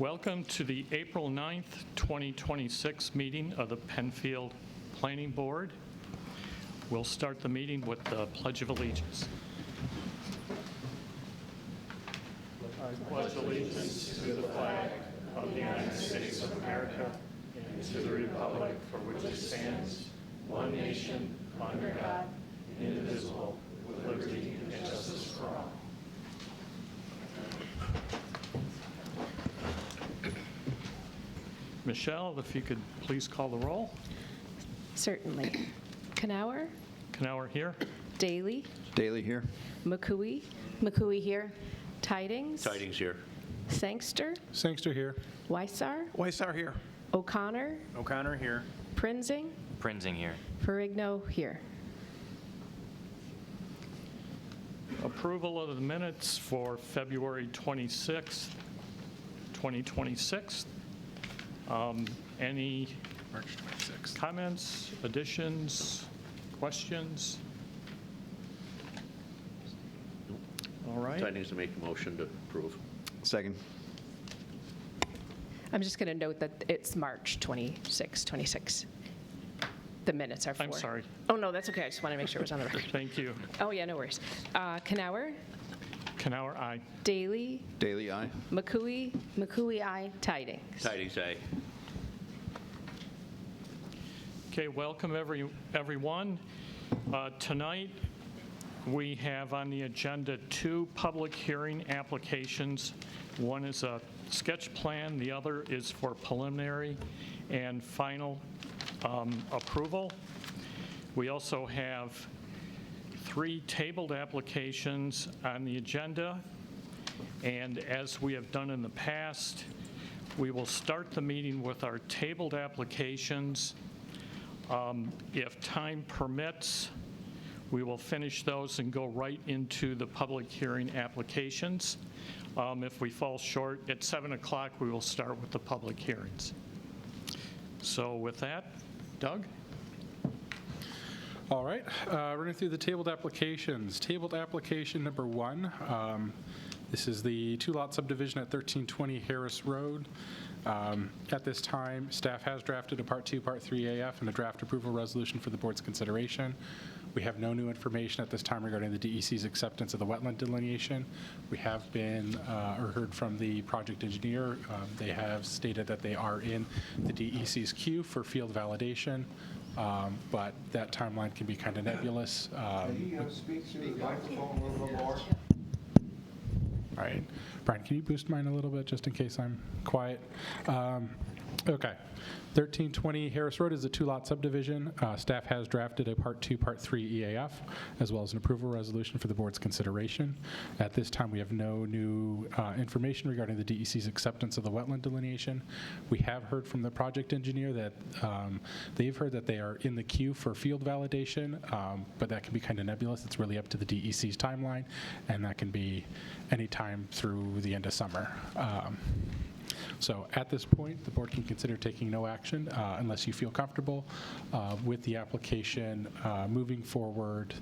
Welcome to the April 9th, 2026 meeting of the Penfield Planning Board. We'll start the meeting with the Pledge of Allegiance. I pledge allegiance to the flag of the United States of America and to the republic for which it stands, one nation, under God, indivisible, with liberty and justice for all. Michelle, if you could please call the roll. Certainly. Kanauer? Kanauer here. Daly? Daly here. McCooey? McCooey here. Tydings? Tydings here. Sangster? Sangster here. Weishaar? Weishaar here. O'Connor? O'Connor here. Prinzing? Prinzing here. Ferrigno here. Approval of the minutes for February 26th, 2026. Any March 26th. comments, additions, questions? All right. Tydings to make a motion to approve. Second. I'm just going to note that it's March 26, 26. The minutes are for. I'm sorry. Oh, no, that's okay. I just want to make sure it was on the record. Thank you. Oh, yeah, no worries. Kanauer? Kanauer, aye. Daly? Daly, aye. McCooey? McCooey, aye. Tydings? Tydings, aye. Okay, welcome everyone. Tonight, we have on the agenda two public hearing applications. One is a sketch plan, the other is for preliminary and final approval. We also have three tabled applications on the agenda, and as we have done in the past, we will start the meeting with our tabled applications. If time permits, we will finish those and go right into the public hearing applications. If we fall short, at 7 o'clock, we will start with the public hearings. So with that, Doug? All right, running through the tabled applications. Tabled application number 1. This is the two-lot subdivision at 1320 Harris Road. At this time, staff has drafted a Part 2, Part 3 AF and a draft approval resolution for the board's consideration. We have no new information at this time regarding the DEC's acceptance of the wetland delineation. We have been or heard from the project engineer. They have stated that they are in the DEC's queue for field validation, but that timeline can be kind of nebulous. Can you speak to the microphone a little bit more? All right. Brian, can you boost mine a little bit just in case I'm quiet? Okay. 1320 Harris Road is a two-lot subdivision. Staff has drafted a Part 2, Part 3 EAF, as well as an approval resolution for the board's consideration. At this time, we have no new information regarding the DEC's acceptance of the wetland delineation. We have heard from the project engineer that they've heard that they are in the queue for field validation, but that can be kind of nebulous. It's really up to the DEC's timeline, and that can be any time through the end of summer. So at this point, the board can consider taking no action unless you feel comfortable with the application moving forward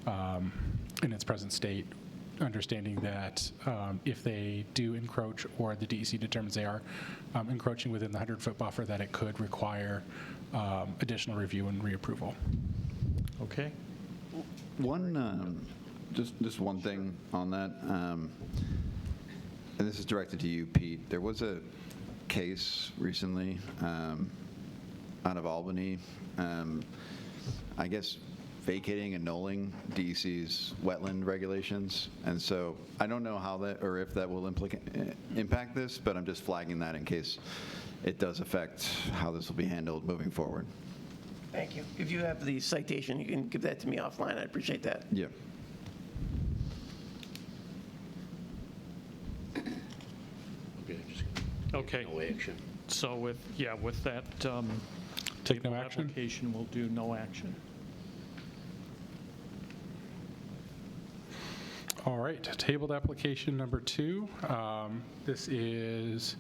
in its present state, understanding that if they do encroach or the DEC determines they are encroaching within the 100-foot buffer, that it could require additional review and reapproval. Okay. Just one thing on that, and this is directed to you, Pete. There was a case recently out of Albany, I guess vacating and annulling DEC's wetland regulations, and so I don't know how that or if that will impact this, but I'm just flagging that in case it does affect how this will be handled moving forward. Thank you. If you have the citation, you can give that to me offline. I'd appreciate that. Yeah. Okay. No action. So with that Take no table action? application, we'll do no action. All right, tabled application number 2. This is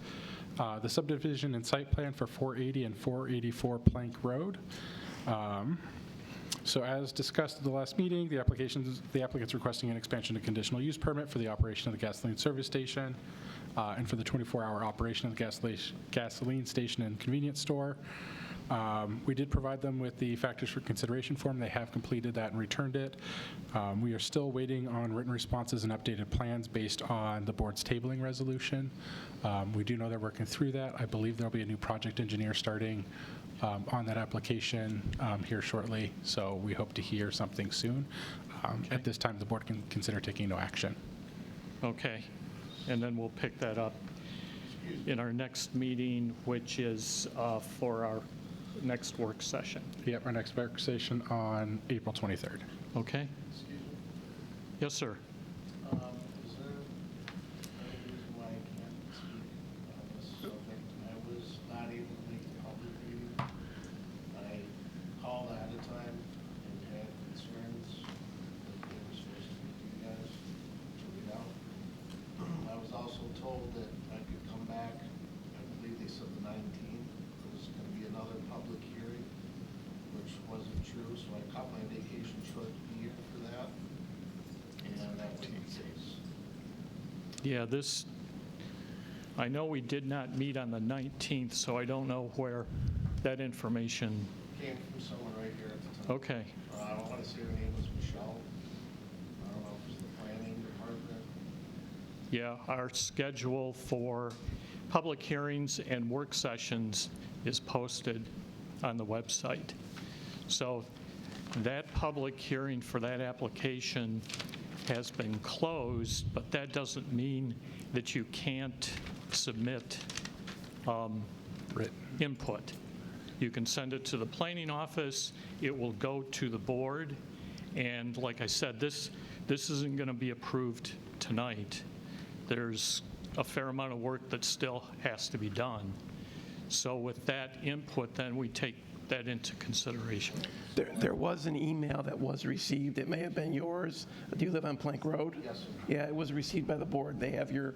the subdivision and site plan for 480 and 484 Plank Road. So as discussed at the last meeting, the applicant's requesting an expansion to conditional use permit for the operation of the gasoline service station. and for the 24-hour operation of the gasoline station and convenience store. We did provide them with the factors for consideration form. They have completed that and returned it. We are still waiting on written responses and updated plans based on the board's tabling resolution. We do know they're working through that. I believe there'll be a new project engineer starting on that application here shortly, so we hope to hear something soon. At this time, the board can consider taking no action. Okay, and then we'll pick that up in our next meeting, which is for our next work session. Yep, our next work session on April 23rd. Okay? Yes, sir. Is there any reason why I can't speak on this subject? I was not able to make the public meeting. I called ahead of time and had concerns that they were supposed to meet you guys to read out. I was also told that I could come back, I believe they said the 19th. There was going to be another public hearing, which wasn't true, so I cut my vacation short to be here for that. And that wasn't the case. Yeah, I know we did not meet on the 19th, so I don't know where that information, Came from someone right here at the time. okay. I don't want to say her name was Michelle. I don't know if it's the planning department. Yeah, our schedule for public hearings and work sessions is posted on the website. So that public hearing for that application has been closed, but that doesn't mean that you can't submit input. You can send it to the planning office, it will go to the board, and like I said, this isn't going to be approved tonight. There's a fair amount of work that still has to be done. So with that input, then we take that into consideration. There was an email that was received. It may have been yours. Do you live on Plank Road? Yes, sir. Yeah, it was received by the board. They have your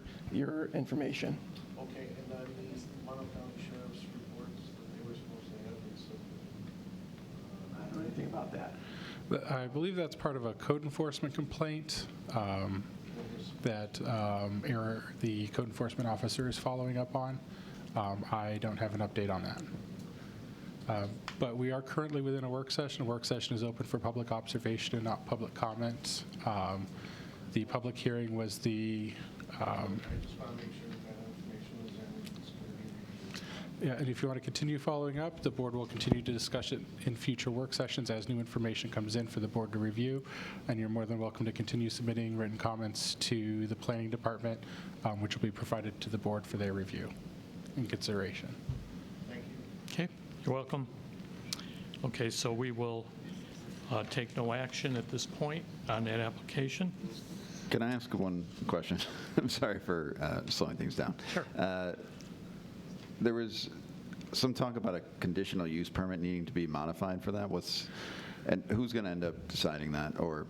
information. Okay, and then the Monmouth County Sheriff's reports that they were supposed to have, they said, I don't know anything about that. But I believe that's part of a code enforcement complaint that the code enforcement officer is following up on. I don't have an update on that. But we are currently within a work session. A work session is open for public observation and not public comment. The public hearing was the I just want to make sure that information is in, it's going to be reviewed. yeah, and if you want to continue following up, the board will continue to discuss it in future work sessions as new information comes in for the board to review. And you're more than welcome to continue submitting written comments to the planning department, which will be provided to the board for their review and consideration. Thank you. Okay, you're welcome. Okay, so we will take no action at this point on that application. Can I ask one question? I'm sorry for slowing things down. Sure. There was some talk about a conditional use permit needing to be modified for that. And who's going to end up deciding that? Or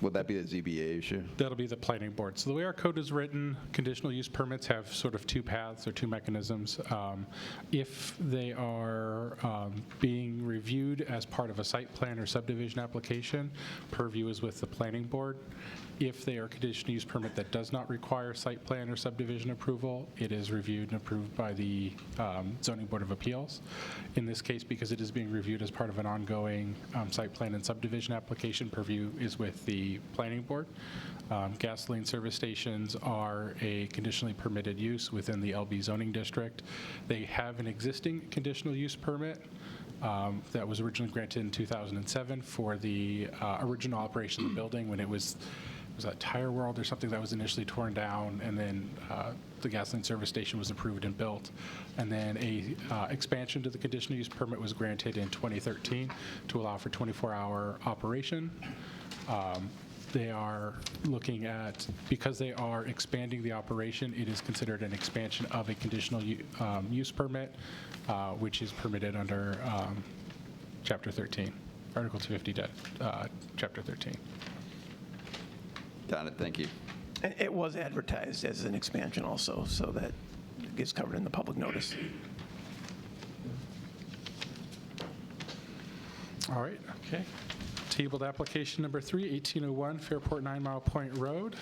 would that be a ZBA issue? That'll be the planning board. So the way our code is written, conditional use permits have sort of two paths or two mechanisms. If they are being reviewed as part of a site plan or subdivision application, purview is with the planning board. If they are a conditional use permit that does not require site plan or subdivision approval, it is reviewed and approved by the Zoning Board of Appeals. In this case, because it is being reviewed as part of an ongoing site plan and subdivision application, purview is with the planning board. Gasoline service stations are a conditionally permitted use within the LB zoning district. They have an existing conditional use permit that was originally granted in 2007 for the original operation of the building when it was that Tire World or something that was initially torn down, and then the gasoline service station was approved and built. And then a expansion to the conditional use permit was granted in 2013 to allow for 24-hour operation. They are looking at, because they are expanding the operation, it is considered an expansion of a conditional use permit, which is permitted under Chapter 13, Article 250, Chapter 13. Got it, thank you. And it was advertised as an expansion also, so that gets covered in the public notice. All right. Okay. Tabled application number 3, 1801 Fairport 9 Mile Point Road.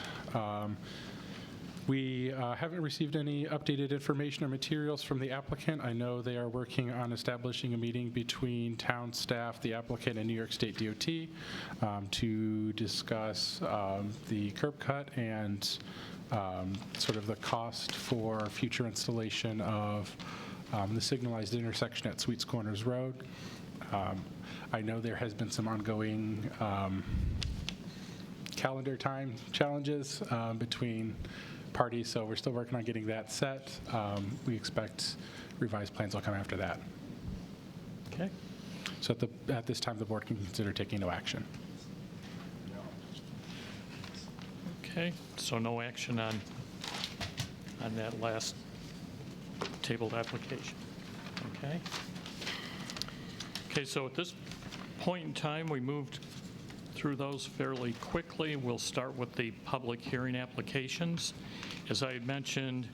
We haven't received any updated information or materials from the applicant. I know they are working on establishing a meeting between town staff, the applicant, and New York State DOT to discuss the curb cut and sort of the cost for future installation of the signalized intersection at Sweets Corners Road. I know there has been some ongoing calendar time challenges between parties, so we're still working on getting that set. We expect revised plans will come after that. Okay. So at this time, the board can consider taking no action. Okay, so no action on that last tabled application. Okay. Okay, so at this point in time, we moved through those fairly quickly. We'll start with the public hearing applications. As I had mentioned,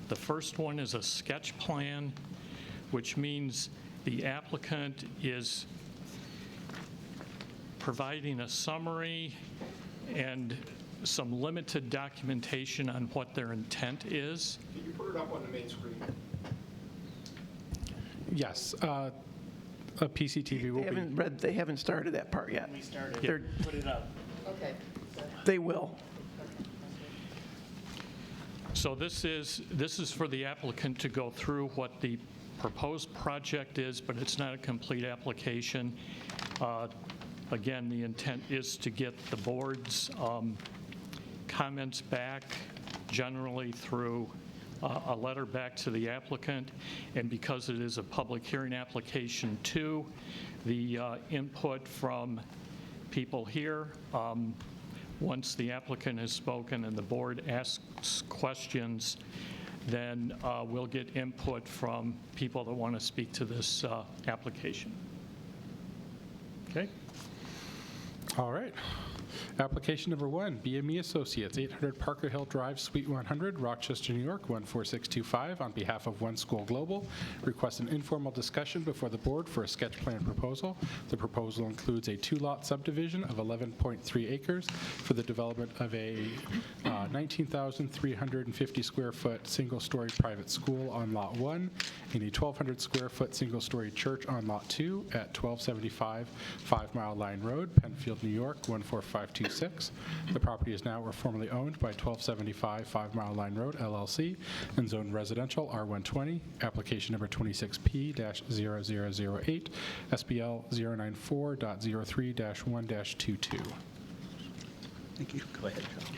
the first one is a sketch plan, which means the applicant is providing a summary and some limited documentation on what their intent is. Can you put it up on the main screen? Yes, a PCTV will be. They haven't started that part yet. We started, They're- put it up. They will. So this is for the applicant to go through what the proposed project is, but it's not a complete application. Again, the intent is to get the board's comments back, generally through a letter back to the applicant, and because it is a public hearing application too, the input from people here, once the applicant has spoken and the board asks questions, then we'll get input from people that want to speak to this application. Okay? All right. Application number 1, BME Associates, 800 Parker Hill Drive, Suite 100, Rochester, New York, 14625, on behalf of One School Global, requests an informal discussion before the board for a sketch plan proposal. The proposal includes a 2-lot subdivision of 11.3 acres for the development of a 19,350 square foot single-story private school on Lot 1 and a 1,200 square foot single-story church on Lot 2 at 1275 5 Mile Line Road, Penfield, New York, 14526. The property is now or formerly owned by 1275 5 Mile Line Road, LLC, and zoned residential R120, application number 26P-0008, SBL 094.03-1-22. Thank you. Go ahead, John.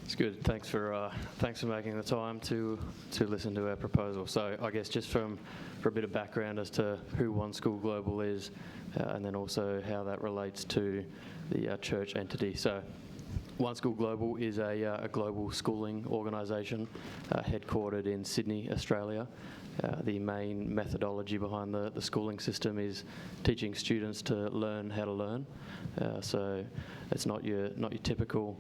It's good. Thanks for making the time to listen to our proposal. So I guess just for a bit of background as to who One School Global is, and then also how that relates to the church entity. So One School Global is a global schooling organisation headquartered in Sydney, Australia. The main methodology behind the schooling system is teaching students to learn how to learn. So it's not your typical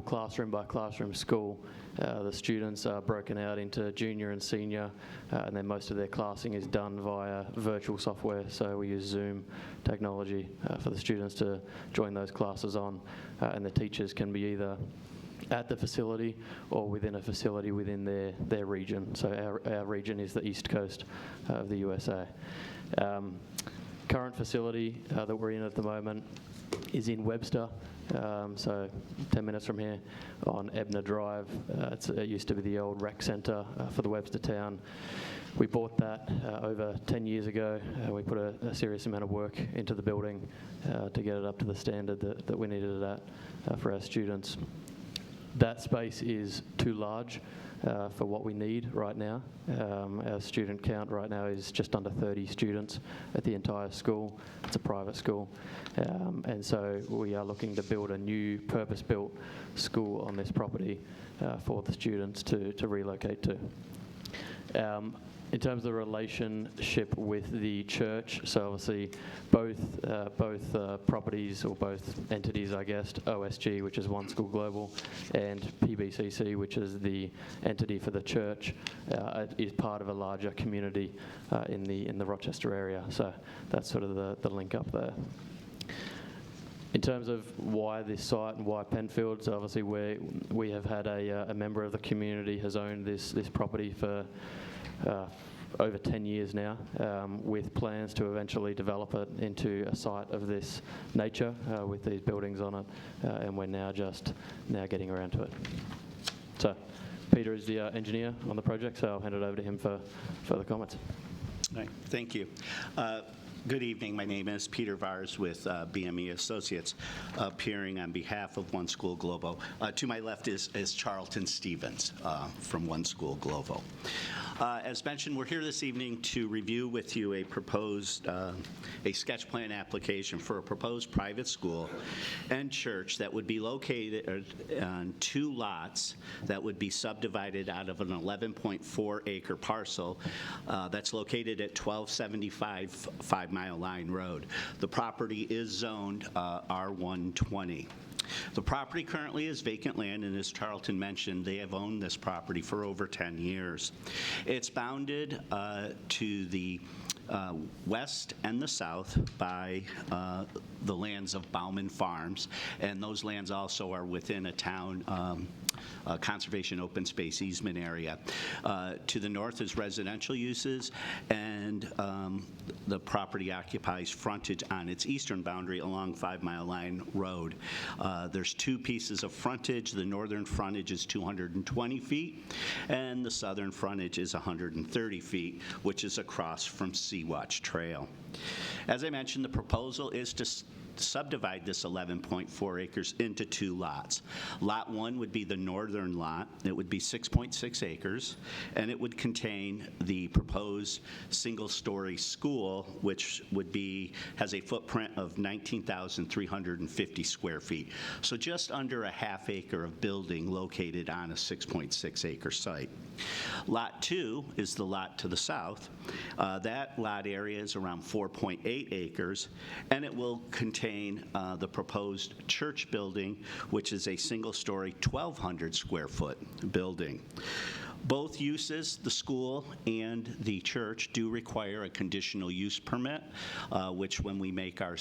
classroom by classroom school. The students are broken out into junior and senior, and then most of their classing is done via virtual software. So we use Zoom technology for the students to join those classes on, and the teachers can be either at the facility or within a facility within their region. So our region is the East Coast of the USA. Current facility that we're in at the moment is in Webster, so 10 minutes from here on Ebner Drive. It used to be the old rec centre for the Webster town. We bought that over 10 years ago. We put a serious amount of work into the building to get it up to the standard that we needed it at for our students. That space is too large for what we need right now. Our student count right now is just under 30 students at the entire school. It's a private school. And so we are looking to build a new purpose-built school on this property for the students to relocate to. In terms of the relationship with the church, so obviously both properties, or both entities, I guess, OSG, which is One School Global, and PBCC, which is the entity for the church, is part of a larger community in the Rochester area. So that's sort of the link up there. In terms of why this site and why Penfield, so obviously we have had a member of the community has owned this property for over 10 years now, with plans to eventually develop it into a site of this nature with these buildings on it, and we're now getting around to it. So Peter is the engineer on the project, so I'll hand it over to him for further comments. All right, thank you. Good evening. My name is Peter Vars with BME Associates, appearing on behalf of One School Globo. To my left is Charlton Stevens from One School Globo. As mentioned, we're here this evening to review with you a proposed, a sketch plan application for a proposed private school and church that would be located on 2 lots that would be subdivided out of an 11.4 acre parcel that's located at 1275 5 Mile Line Road. The property is zoned R120. The property currently is vacant land, and as Charlton mentioned, they have owned this property for over 10 years. It's bounded to the west and the south by the lands of Bauman Farms, and those lands also are within a town conservation open space easement area. To the north is residential uses, and the property occupies frontage on its eastern boundary along 5 Mile Line Road. There's 2 pieces of frontage. The northern frontage is 220 feet, and the southern frontage is 130 feet, which is across from Sea-Watch Trail. As I mentioned, the proposal is to subdivide this 11.4 acres into 2 lots. Lot 1 would be the northern lot. It would be 6.6 acres, and it would contain the proposed single-story school, which has a footprint of 19,350 square feet. So just under a half acre of building located on a 6.6 acre site. Lot 2 is the lot to the south. That lot area is around 4.8 acres, and it will contain the proposed church building, which is a single-story 1,200 square foot building. Both uses, the school and the church, do require a conditional use permit, which when we make our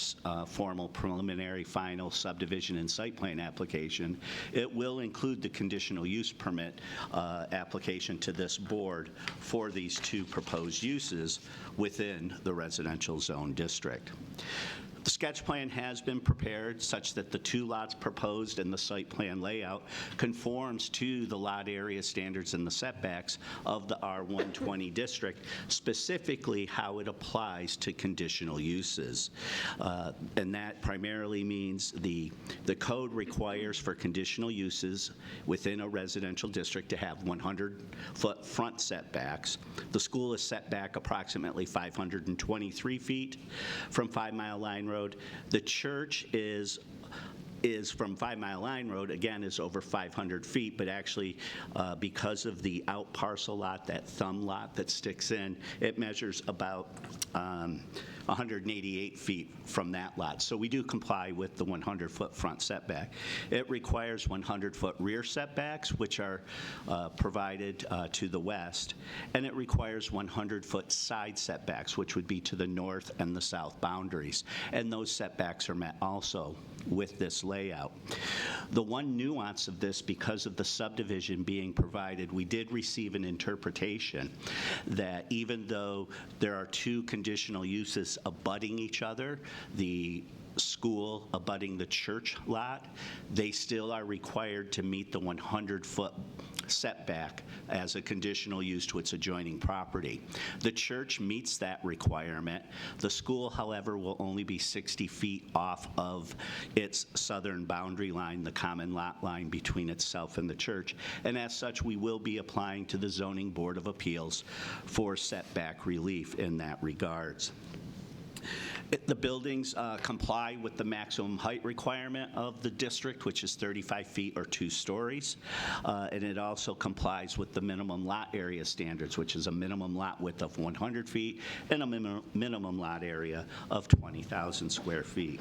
formal preliminary final subdivision and site plan application, it will include the conditional use permit application to this board for these 2 proposed uses within the residential zone district. The sketch plan has been prepared such that the 2 lots proposed in the site plan layout conforms to the lot area standards and the setbacks of the R120 district, specifically how it applies to conditional uses. And that primarily means the code requires for conditional uses within a residential district to have 100-foot front setbacks. The school is set back approximately 523 feet from 5 Mile Line Road. The church is from 5 Mile Line Road, again, is over 500 feet, but actually because of the out parcel lot, that thumb lot that sticks in, it measures about 188 feet from that lot. So we do comply with the 100-foot front setback. It requires 100-foot rear setbacks, which are provided to the west, and it requires 100-foot side setbacks, which would be to the north and the south boundaries. And those setbacks are met also with this layout. The one nuance of this, because of the subdivision being provided, we did receive an interpretation that even though there are 2 conditional uses abutting each other, the school abutting the church lot, they still are required to meet the 100-foot setback as a conditional use to its adjoining property. The church meets that requirement. The school, however, will only be 60 feet off of its southern boundary line, the common lot line between itself and the church, and as such, we will be applying to the Zoning Board of Appeals for setback relief in that regards. The buildings comply with the maximum height requirement of the district, which is 35 feet or 2 stories. And it also complies with the minimum lot area standards, which is a minimum lot width of 100 feet and a minimum lot area of 20,000 square feet.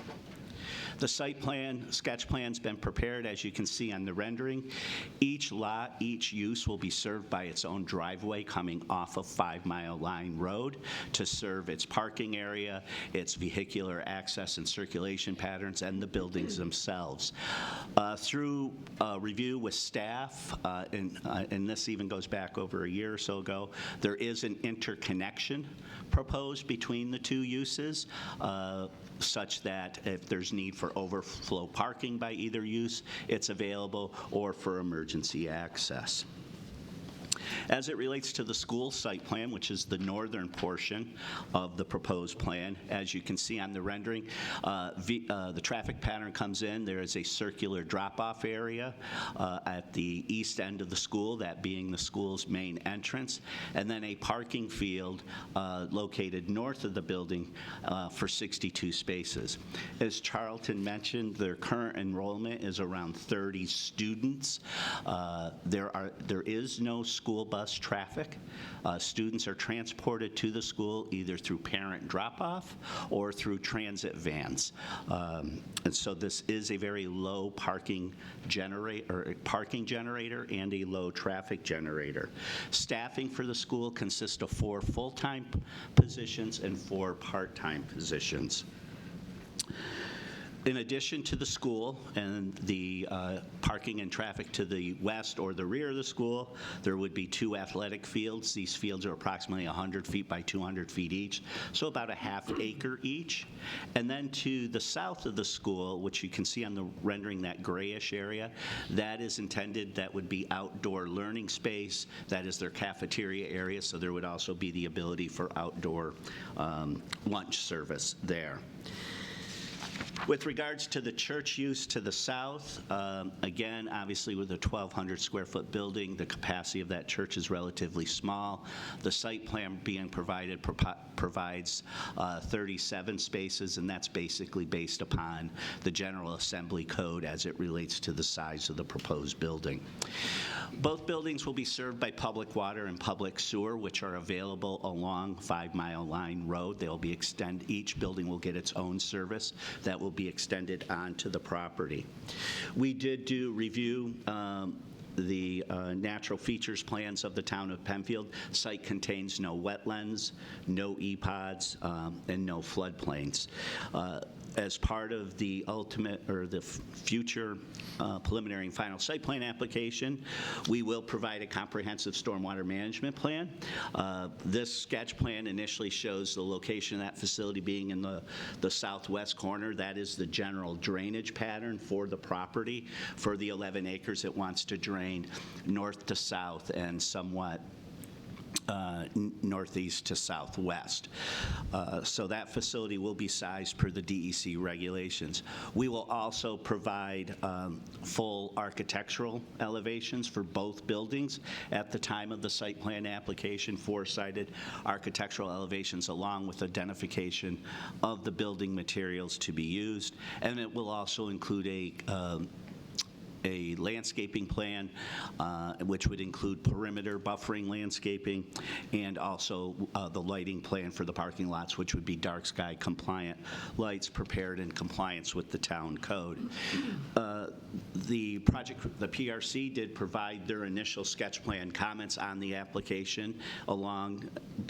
The site plan, sketch plan's been prepared, as you can see on the rendering. Each lot, each use will be served by its own driveway coming off of 5 Mile Line Road to serve its parking area, its vehicular access and circulation patterns, and the buildings themselves. Through review with staff, and this even goes back over a year or so ago, there is an interconnection proposed between the two uses, such that if there's need for overflow parking by either use, it's available, or for emergency access. As it relates to the school site plan, which is the northern portion of the proposed plan, as you can see on the rendering, the traffic pattern comes in. There is a circular drop-off area at the east end of the school, that being the school's main entrance, and then a parking field located north of the building for 62 spaces. As Charlton mentioned, their current enrollment is around 30 students. There is no school bus traffic. Students are transported to the school either through parent drop-off or through transit vans. And so this is a very low parking generator and a low traffic generator. Staffing for the school consists of 4 full-time positions and 4 part-time positions. In addition to the school and the parking and traffic to the west or the rear of the school, there would be 2 athletic fields. These fields are approximately 100 feet by 200 feet each, so about a half acre each. And then to the south of the school, which you can see on the rendering, that grayish area, that is intended, that would be outdoor learning space. That is their cafeteria area, so there would also be the ability for outdoor lunch service there. With regards to the church use to the south, again, obviously with a 1,200 square foot building, the capacity of that church is relatively small. The site plan being provided provides 37 spaces, and that's basically based upon the General Assembly Code as it relates to the size of the proposed building. Both buildings will be served by public water and public sewer, which are available along 5 Mile Line Road. They'll be each building will get its own service that will be extended onto the property. We did review the natural features plans of the town of Penfield. Site contains no wetlands, no EPODs, and no floodplains. As part of the future preliminary and final site plan application, we will provide a comprehensive stormwater management plan. This sketch plan initially shows the location of that facility being in the southwest corner. That is the general drainage pattern for the property. For the 11 acres, it wants to drain north to south and somewhat northeast to southwest. So that facility will be sized per the DEC regulations. We will also provide full architectural elevations for both buildings at the time of the site plan application, 4-sided architectural elevations along with identification of the building materials to be used. And it will also include a landscaping plan, which would include perimeter buffering landscaping, and also the lighting plan for the parking lots, which would be dark sky compliant lights prepared in compliance with the town code. The PRC did provide their initial sketch plan comments on the application, along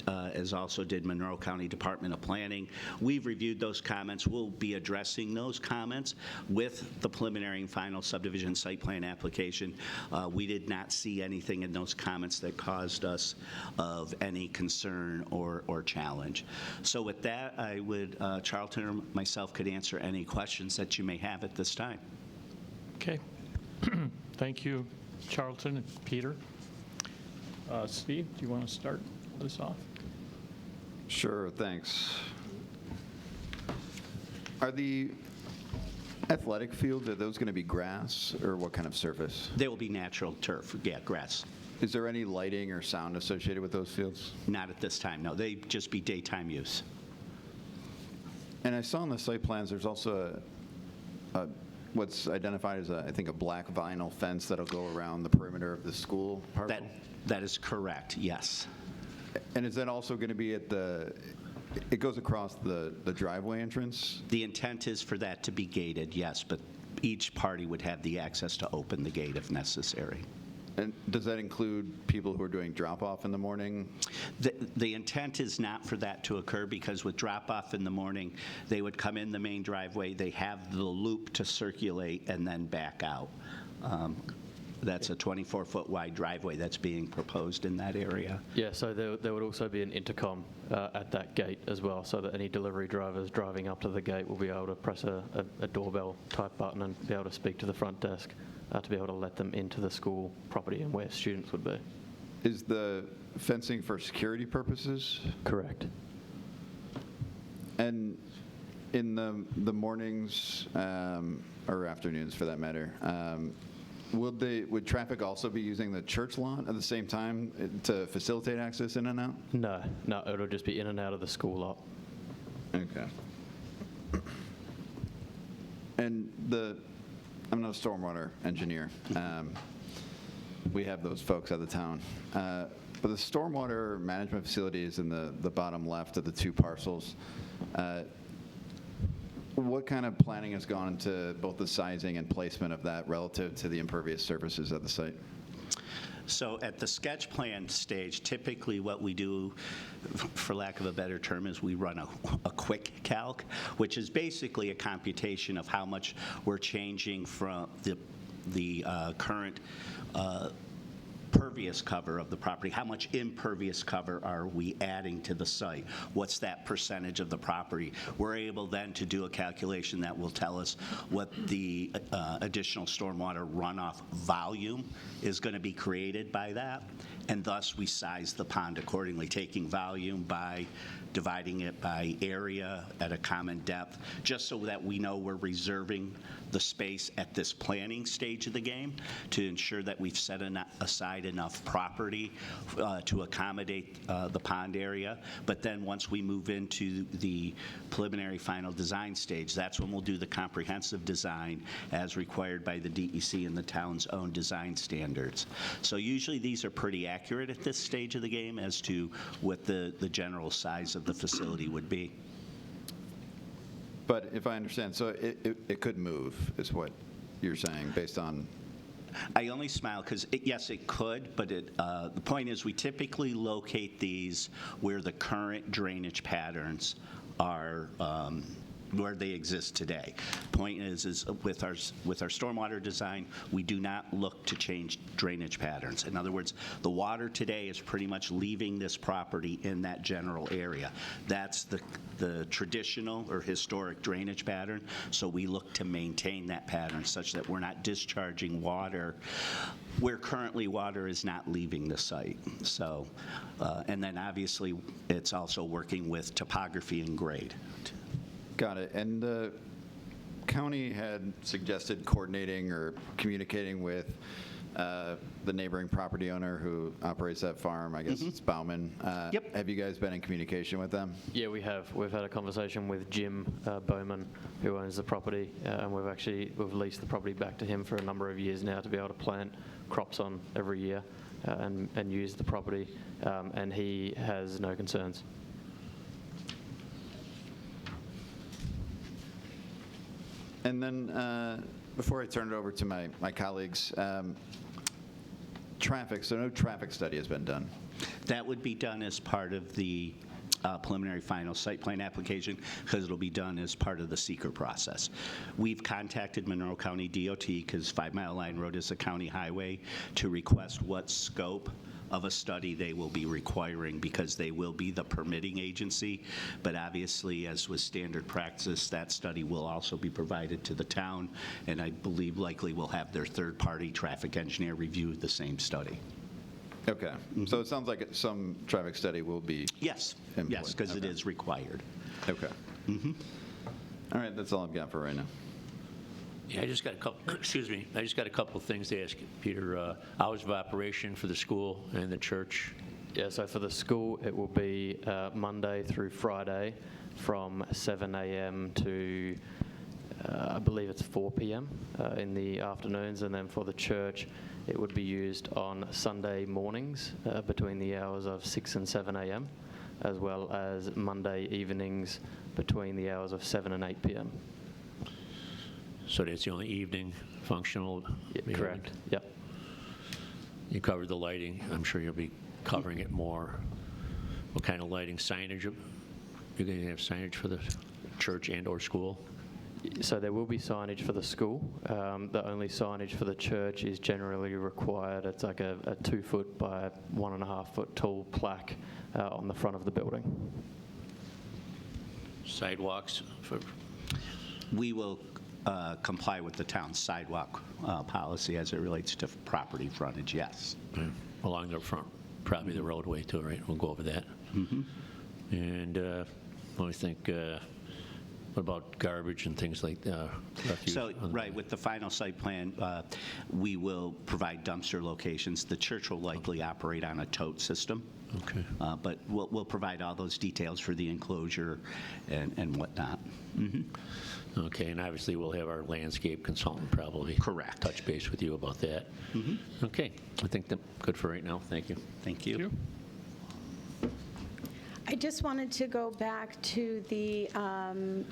as also did Monroe County Department of Planning. We've reviewed those comments. We'll be addressing those comments with the preliminary and final subdivision site plan application. We did not see anything in those comments that caused us of any concern or challenge. So with that, I would, Charlton or myself could answer any questions that you may have at this time. Okay. Thank you, Charlton and Peter. Steve, do you want to start this off? Sure, thanks. Are the athletic fields, are those going to be grass, or what kind of surface? They will be natural turf, yeah, grass. Is there any lighting or sound associated with those fields? Not at this time, no. They just be daytime use. And I saw in the site plans there's also what's identified as, I think, a black vinyl fence that'll go around the perimeter of the school parcel? That is correct, yes. And is that also going to be at the it goes across the driveway entrance? The intent is for that to be gated, yes, but each party would have the access to open the gate if necessary. And does that include people who are doing drop-off in the morning? The intent is not for that to occur because with drop-off in the morning, they would come in the main driveway, they have the loop to circulate and then back out. That's a 24-foot wide driveway that's being proposed in that area. Yeah, so there would also be an intercom at that gate as well, so that any delivery drivers driving up to the gate will be able to press a doorbell type button and be able to speak to the front desk to be able to let them into the school property and where students would be. Is the fencing for security purposes? Correct. And in the mornings or afternoons, for that matter, would traffic also be using the church lawn at the same time to facilitate access in and out? No, it'll just be in and out of the school lot. Okay. And I'm not a stormwater engineer. We have those folks at the town. But the stormwater management facility is in the bottom left of the two parcels. What kind of planning has gone into both the sizing and placement of that relative to the impervious surfaces at the site? So at the sketch plan stage, typically what we do, for lack of a better term, is we run a quick calc, which is basically a computation of how much we're changing from the current pervious cover of the property. How much impervious cover are we adding to the site? What's that percentage of the property? We're able then to do a calculation that will tell us what the additional stormwater runoff volume is going to be created by that, and thus we size the pond accordingly, taking volume by dividing it by area at a common depth, just so that we know we're reserving the space at this planning stage of the game to ensure that we've set aside enough property to accommodate the pond area. But then once we move into the preliminary final design stage, that's when we'll do the comprehensive design as required by the DEC and the town's own design standards. So usually these are pretty accurate at this stage of the game as to what the general size of the facility would be. But if I understand, so it could move, is what you're saying, based on... I only smile because, yes, it could, but the point is we typically locate these where the current drainage patterns are where they exist today. Point is with our stormwater design, we do not look to change drainage patterns. In other words, the water today is pretty much leaving this property in that general area. That's the traditional or historic drainage pattern, so we look to maintain that pattern such that we're not discharging water where currently water is not leaving the site. So, and then obviously it's also working with topography and grade. Got it. And the county had suggested coordinating or communicating with the neighboring property owner who operates that farm. I guess it's Bauman. Yep. Have you guys been in communication with them? Yeah, we have. We've had a conversation with Jim Bowman, who owns the property, and we've leased the property back to him for a number of years now to be able to plant crops on every year and use the property, and he has no concerns. And then before I turn it over to my colleagues, traffic, so no traffic study has been done. That would be done as part of the preliminary final site plan application because it'll be done as part of the seeker process. We've contacted Monroe County DOT because 5 Mile Line Road is a county highway to request what scope of a study they will be requiring because they will be the permitting agency. But obviously, as with standard practice, that study will also be provided to the town, and I believe likely will have their third-party traffic engineer review the same study. Okay. So it sounds like some traffic study will be Yes, in yes, place. because it Okay. is required. Okay. All right, that's all I've got for right now. Yeah, I just got a couple, excuse me, I just got a couple of things to ask you, Peter. Hours of operation for the school and the church? Yeah, so for the school, it will be Monday through Friday from 7 a.m. to, I believe it's 4 p.m. In the afternoons. And then for the church, it would be used on Sunday mornings between the hours of 6 and 7 a.m. as well as Monday evenings between the hours of 7 and 8 p.m. So that's the only evening functional? Yeah, correct. Yep. You covered the lighting. I'm sure you'll be covering it more. What kind of lighting signage? You're going to have signage for the church and or school? So there will be signage for the school. The only signage for the church is generally required. It's like a 2-foot by 1.5-foot tall plaque on the front of the building. Sidewalks for? We will comply with the town's sidewalk policy as it relates to property frontage, yes. Along the front, probably the roadway too, right? We'll go over that. And I think, what about garbage and things like refuse? So, right, with the final site plan, we will provide dumpster locations. The church will likely operate on a tote system. Okay. But we'll provide all those details for the enclosure and whatnot. Okay, and obviously we'll have our landscape consultant probably Correct. touch base with you about that. Okay, I think that's good for right now. Thank you. Thank you. I just wanted to go back to the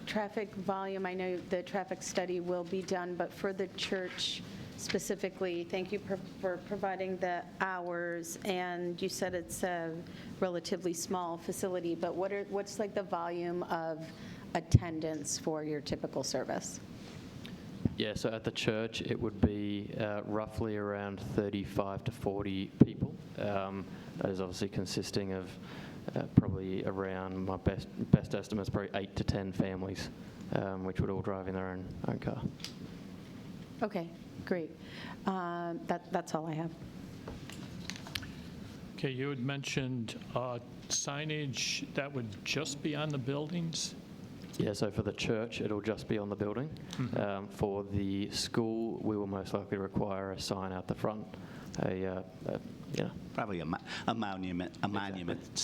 traffic volume. I know the traffic study will be done, but for the church specifically, thank you for providing the hours. And you said it's a relatively small facility, but what's like the volume of attendance for your typical service? Yeah, so at the church, it would be roughly around 35 to 40 people. That is obviously consisting of probably around, my best estimate is probably 8 to 10 families, which would all drive in their own car. Okay, great. That's all I have. Okay, you had mentioned signage that would just be on the buildings? Yeah, so for the church, it'll just be on the building. For the school, we will most likely require a sign out the front, Probably a monument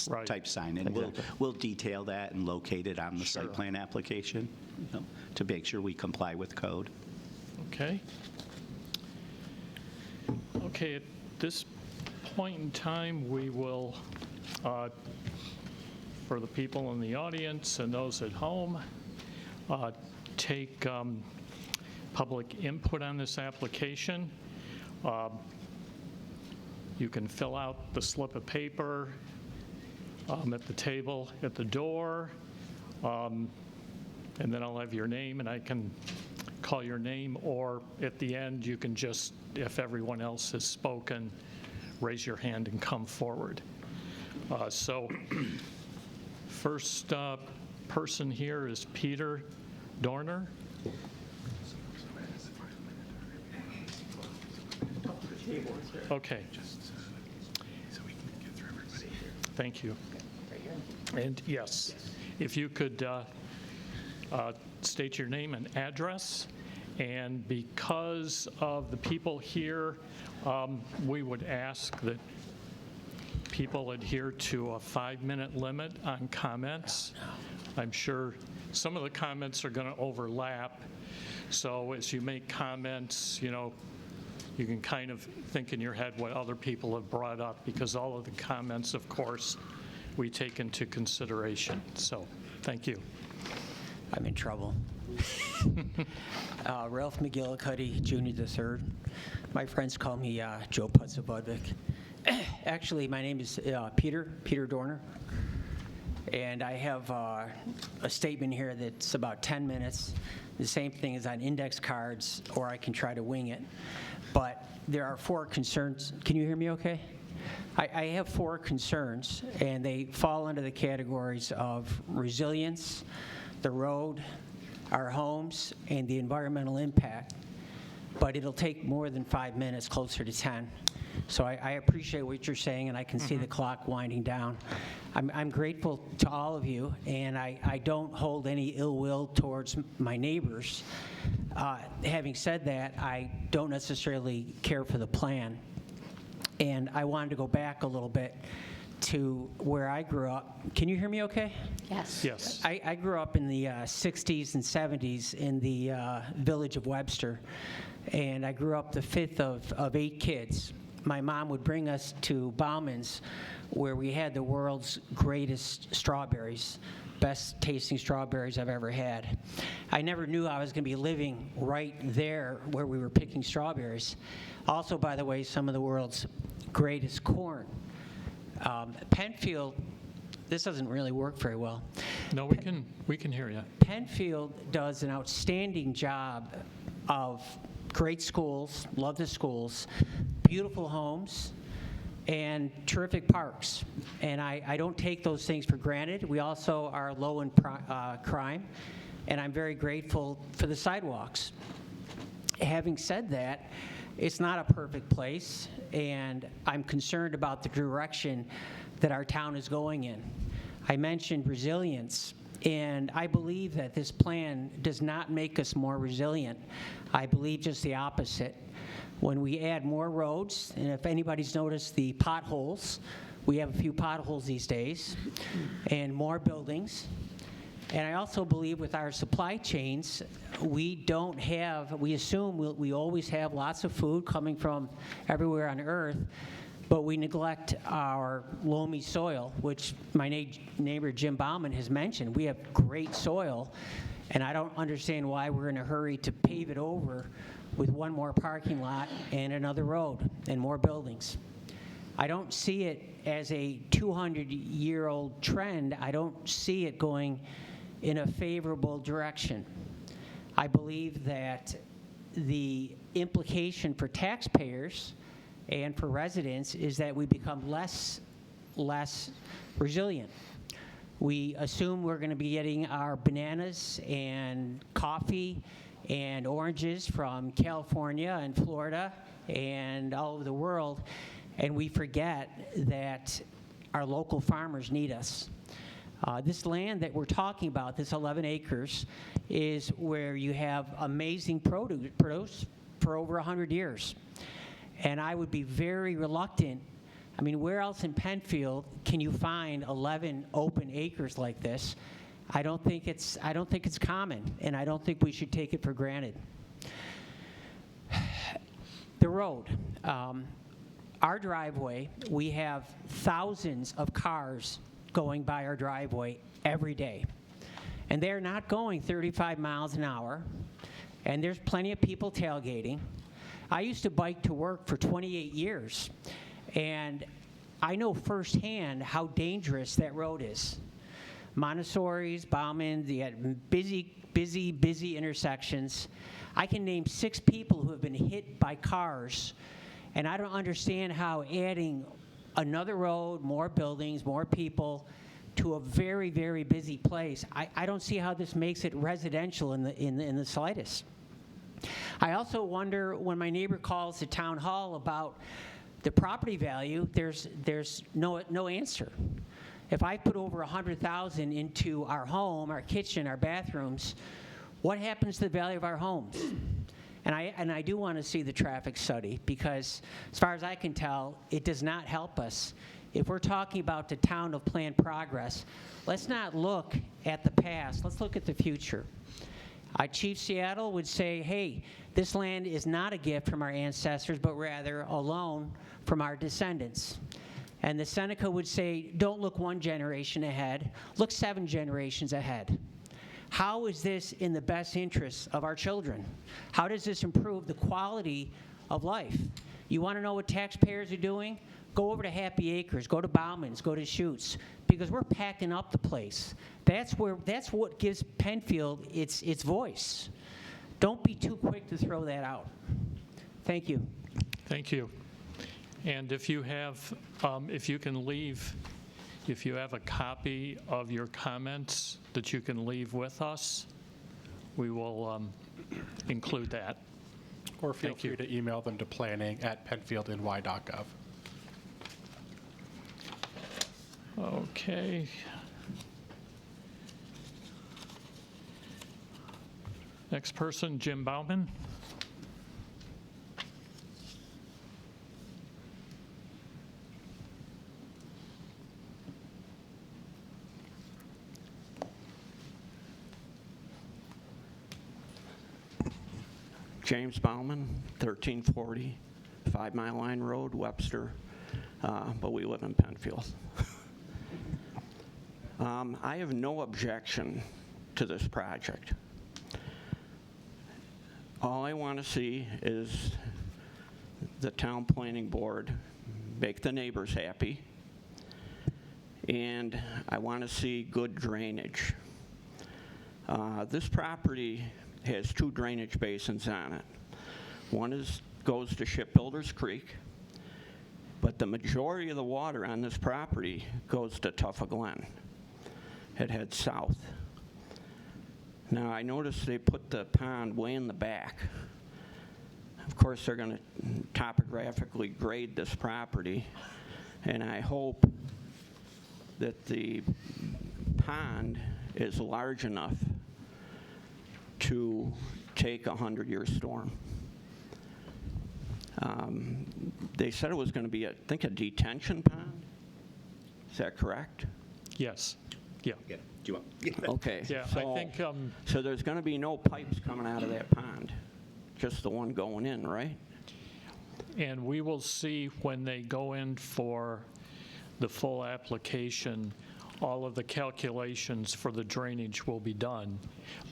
Right. type sign. And Exactly. we'll detail that and locate it on the site plan application, to make sure we comply with code. Okay. Okay, at this point in time, we will, for the people in the audience and those at home, take public input on this application. You can fill out the slip of paper at the table at the door, and then I'll have your name, and I can call your name, or at the end, you can just, if everyone else has spoken, raise your hand and come forward. So first person here is Peter Dorner. Okay. Thank you. And yes, if you could state your name and address, and because of the people here, we would ask that people adhere to a 5-minute limit on comments. I'm sure some of the comments are going to overlap, so as you make comments, you can kind of think in your head what other people have brought up, because all of the comments, of course, we take into consideration. So, thank you. I'm in trouble. Ralph McGillicuddy, Jr. III. My friends call me Joe Putzabudvik. Actually, my name is Peter Dorner, and I have a statement here that's about 10 minutes. The same thing is on index cards, or I can try to wing it. But there are 4 concerns. Can you hear me okay? I have 4 concerns, and they fall under the categories of resilience, the road, our homes, and the environmental impact. But it'll take more than 5 minutes, closer to 10. So I appreciate what you're saying, and I can see the clock winding down. I'm grateful to all of you, and I don't hold any ill will towards my neighbors. Having said that, I don't necessarily care for the plan. And I wanted to go back a little bit to where I grew up. Can you hear me okay? Yes. Yes. I grew up in the 60s and 70s in the village of Webster, and I grew up the 5th of 8 kids. my mom would bring us to Bauman's, where we had the world's greatest strawberries, best tasting strawberries I've ever had. I never knew I was going to be living right there where we were picking strawberries. Also, by the way, some of the world's greatest corn. Penfield, this doesn't really work very well. No, we can hear you. Penfield does an outstanding job of great schools, love the schools, beautiful homes, and terrific parks. And I don't take those things for granted. We also are low in crime, and I'm very grateful for the sidewalks. Having said that, it's not a perfect place, and I'm concerned about the direction that our town is going in. I mentioned resilience, and I believe that this plan does not make us more resilient. I believe just the opposite. When we add more roads, and if anybody's noticed the potholes, we have a few potholes these days, and more buildings. And I also believe with our supply chains, we assume we always have lots of food coming from everywhere on earth, but we neglect our loamy soil, which my neighbor Jim Bauman has mentioned. We have great soil, and I don't understand why we're in a hurry to pave it over with one more parking lot and another road and more buildings. I don't see it as a 200-year-old trend. I don't see it going in a favorable direction. I believe that the implication for taxpayers and for residents is that we become less resilient. We assume we're going to be getting our bananas and coffee and oranges from California and Florida and all over the world, and we forget that our local farmers need us. This land that we're talking about, this 11 acres, is where you have amazing produce for over 100 years. And I would be very reluctant. I mean, where else in Penfield can you find 11 open acres like this? I don't think it's common, and I don't think we should take it for granted. The road. Our driveway, we have thousands of cars going by our driveway every day. And they're not going 35 miles an hour, and there's plenty of people tailgating. I used to bike to work for 28 years, and I know firsthand how dangerous that road is. Montessori's, Bauman, they had busy intersections. I can name 6 people who have been hit by cars, and I don't understand how adding another road, more buildings, more people to a very, very busy place, I don't see how this makes it residential in the slightest. I also wonder, when my neighbor calls the town hall about the property value, there's no answer. If I put over $100,000 into our home, our kitchen, our bathrooms, what happens to the value of our homes? And I do want to see the traffic study, because as far as I can tell, it does not help us. If we're talking about the town of planned progress, let's not look at the past, let's look at the future. Chief Seattle would say, hey, this land is not a gift from our ancestors, but rather a loan from our descendants. And the Seneca would say, don't look 1 generation ahead, look 7 generations ahead. How is this in the best interests of our children? How does this improve the quality of life? You want to know what taxpayers are doing? Go over to Happy Acres, go to Bauman's, go to Schutz, because we're packing up the place. That's what gives Penfield its voice. Don't be too quick to throw that out. Thank you. Thank you. And if you have, if you can leave, if you have a copy of your comments that you can leave with us, we will include that. Or feel free to email them to planning@penfieldny.gov. Okay. Next person, Jim Bauman. James Bauman, 1340 5 Mile Line Road, Webster, but we live in Penfield. I have no objection to this project. All I want to see is the town planning board make the neighbors happy, and I want to see good drainage. This property has 2 drainage basins on it. One goes to Shipbuilders Creek, but the majority of the water on this property goes to Tuffa Glen. It heads south. Now, I noticed they put the pond way in the back. Of course, they're going to topographically grade this property, and I hope that the pond is large enough to take a 100-year storm. They said it was going to be, I think, a detention pond. Is that correct? Yes. Yeah. Yeah. Do you want? Okay. Yeah, so, I think, so there's going to be no pipes coming out of that pond, just the one going in, right? and we will see when they go in for the full application, all of the calculations for the drainage will be done.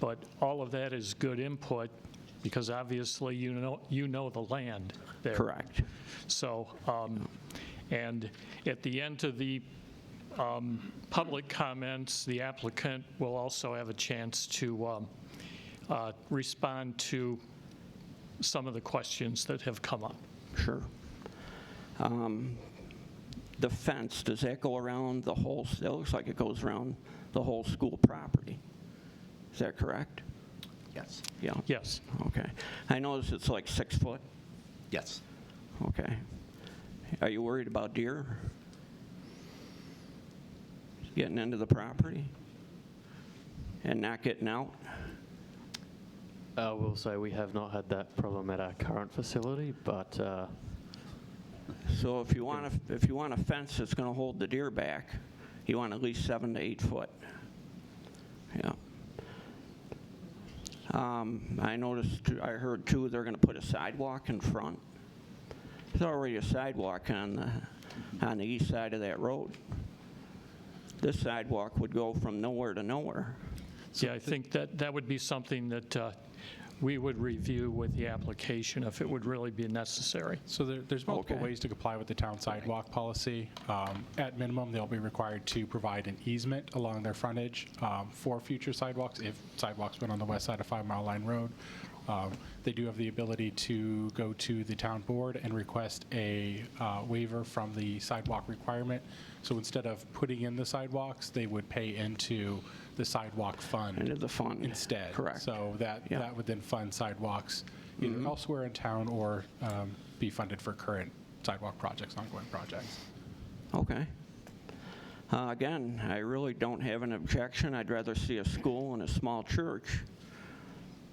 But all of that is good input because obviously you know the land there. Correct. So, and at the end of the public comments, the applicant will also have a chance to respond to some of the questions that have come up. Sure. The fence, does that go around the whole, it looks like it goes around the whole school property. Is that correct? Yes. Yeah. Yes. Okay. I noticed it's like 6 foot. Yes. Okay. Are you worried about deer getting into the property and not getting out? I will say we have not had that problem at our current facility, but So if you want a fence that's going to hold the deer back, you want at least 7 to 8 foot. Yeah. I noticed, I heard too, they're going to put a sidewalk in front. There's already a sidewalk on the east side of that road. This sidewalk would go from nowhere to nowhere. Yeah, I think that would be something that we would review with the application if it would really be necessary. So there's multiple Okay. ways to comply with the town sidewalk policy. At minimum, they'll be required to provide an easement along their frontage for future sidewalks, if sidewalks went on the west side of 5 Mile Line Road. They do have the ability to go to the town board and request a waiver from the sidewalk requirement. So instead of putting in the sidewalks, they would pay into the sidewalk fund. Into the fund. Instead. Correct. So that would then fund sidewalks either elsewhere in town or be funded for current sidewalk projects, ongoing projects. Okay. Again, I really don't have an objection. I'd rather see a school and a small church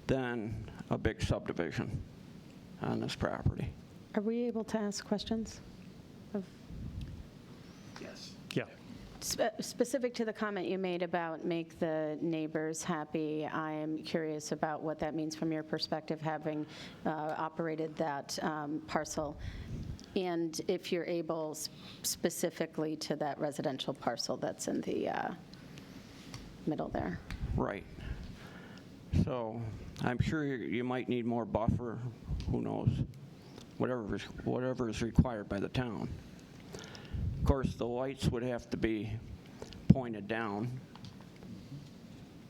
than a big subdivision on this property. Are we able to ask questions? Yes. Yeah. Specific to the comment you made about make the neighbors happy, I am curious about what that means from your perspective, having operated that parcel, and if you're able specifically to that residential parcel that's in the middle there. Right. So I'm sure you might need more buffer, who knows, whatever is required by the town. Of course, the lights would have to be pointed down,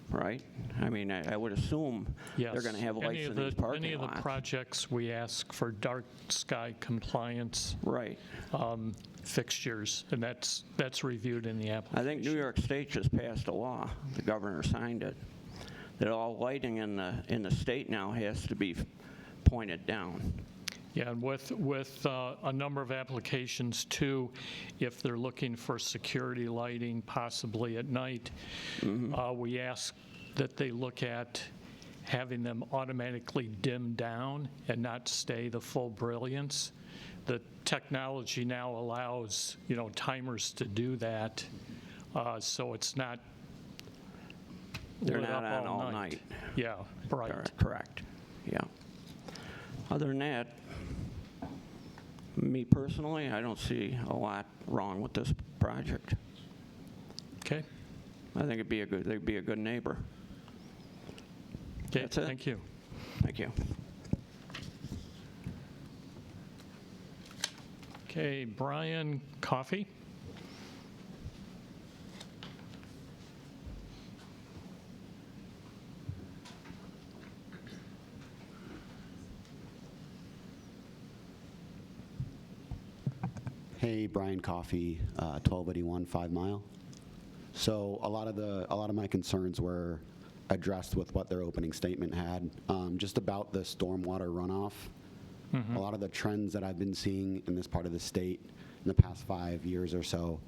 right? I mean, I would assume Yes. they're going to have lights in these parking Any of the lots. projects, we ask for dark sky compliance Right. fixtures, and that's reviewed in the I application. think New York State just passed a law, the governor signed it, that all lighting in the state now has to be pointed down. Yeah, and with a number of applications too, if they're looking for security lighting, possibly at night, we ask that they look at having them automatically dim down and not stay the full brilliance. The technology now allows, timers to do that, so it's not They're lit not up on all night. Yeah, right. Correct, yeah. Other than that, me personally, I don't see a lot wrong with this project. Okay. I think they'd be a good neighbor. Okay, That's it. thank you. Thank you. Okay, Brian Coffey. Hey, Brian Coffey, 1281 5 Mile. So a lot of my concerns were addressed with what their opening statement had, just about the stormwater runoff. A lot of the trends that I've been seeing in this part of the state in the past 5 years or so,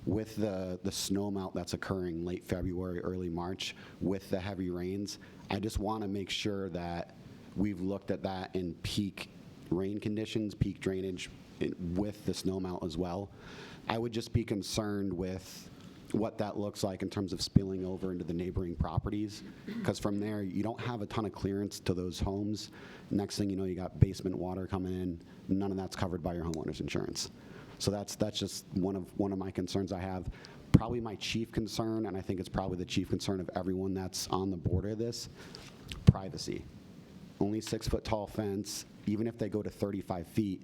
with the snow melt that's occurring late February, early March, with the heavy rains, I just want to make sure that we've looked at that in peak rain conditions, peak drainage, with the snow melt as well. I would just be concerned with what that looks like in terms of spilling over into the neighboring properties, because from there you don't have a ton of clearance to those homes. Next thing you know, you got basement water coming in. None of that's covered by your homeowner's insurance. So that's just one of my concerns I have. Probably my chief concern, and I think it's probably the chief concern of everyone that's on the border of this, privacy. Only 6 foot tall fence. Even if they go to 35 feet,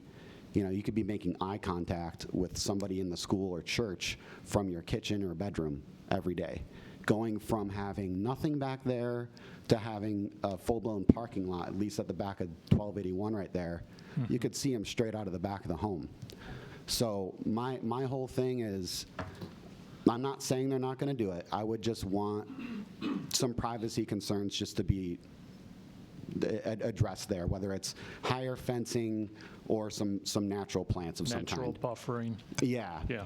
you know, you could be making eye contact with somebody in the school or church from your kitchen or bedroom every day. Going from having nothing back there to having a full-blown parking lot, at least at the back of 1281 right there, you could see them straight out of the back of the home. So my whole thing is, I'm not saying they're not going to do it. I would just want some privacy concerns just to be addressed there, whether it's higher fencing or some natural plants of some kind. Natural buffering. Yeah. Yeah.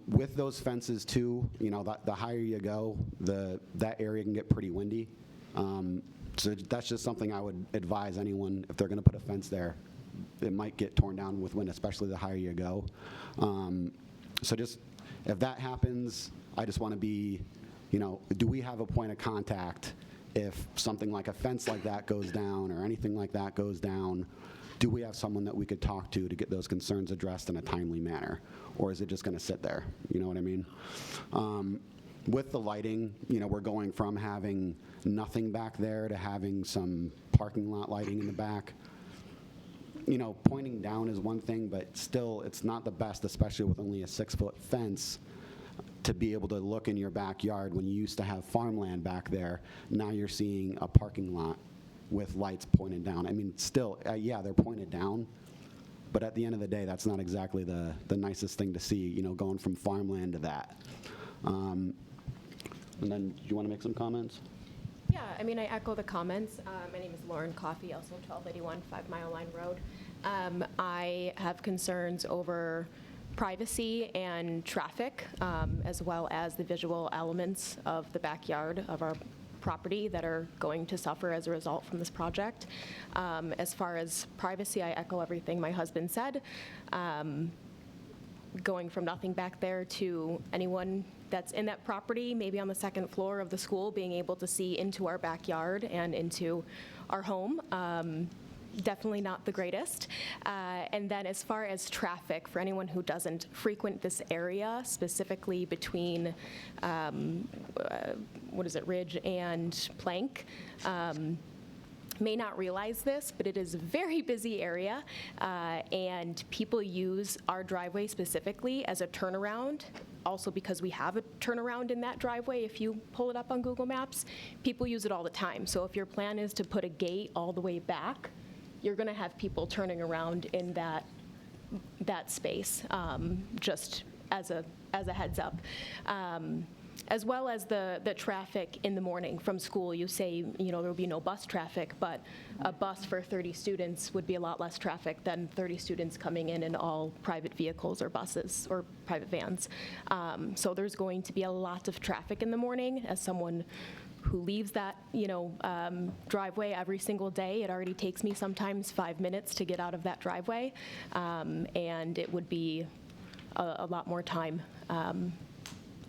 With those fences too, you know, the higher you go, that area can get pretty windy. So that's just something I would advise anyone, if they're going to put a fence there, it might get torn down with wind, especially the higher you go. So just, if that happens, I just want to be, you know, do we have a point of contact if something like a fence like that goes down or anything like that goes down? Do we have someone that we could talk to get those concerns addressed in a timely manner? Or is it just going to sit there? You know what I mean? With the lighting, you know, we're going from having nothing back there to having some parking lot lighting in the back. You know, pointing down is one thing, but still, it's not the best, especially with only a 6 foot fence, to be able to look in your backyard when you used to have farmland back there. Now you're seeing a parking lot with lights pointed down. I mean, still, yeah, they're pointed down, but at the end of the day, that's not exactly the nicest thing to see, you know, going from farmland to that. And then, do you want to make some comments? Yeah, I mean, I echo the comments. My name is Lauren Coffey, also 1281 5 Mile Line Road. I have concerns over privacy and traffic, as well as the visual elements of the backyard of our property that are going to suffer as a result from this project. As far as privacy, I echo everything my husband said. Going from nothing back there to anyone that's in that property, maybe on the second floor of the school, being able to see into our backyard and into our home. Definitely not the greatest. And then as far as traffic, for anyone who doesn't frequent this area, specifically between, Ridge and Plank, may not realize this, but it is a very busy area, and people use our driveway specifically as a turnaround. Also, because we have a turnaround in that driveway, if you pull it up on Google Maps, people use it all the time. So if your plan is to put a gate all the way back, you're going to have people turning around in that space, just as a heads up. As well as the traffic in the morning from school. You say, you know, there will be no bus traffic, but a bus for 30 students would be a lot less traffic than 30 students coming in all private vehicles or buses or private vans. So there's going to be a lot of traffic in the morning. As someone who leaves that, you know, driveway every single day, it already takes me sometimes 5 minutes to get out of that driveway, and it would be a lot more time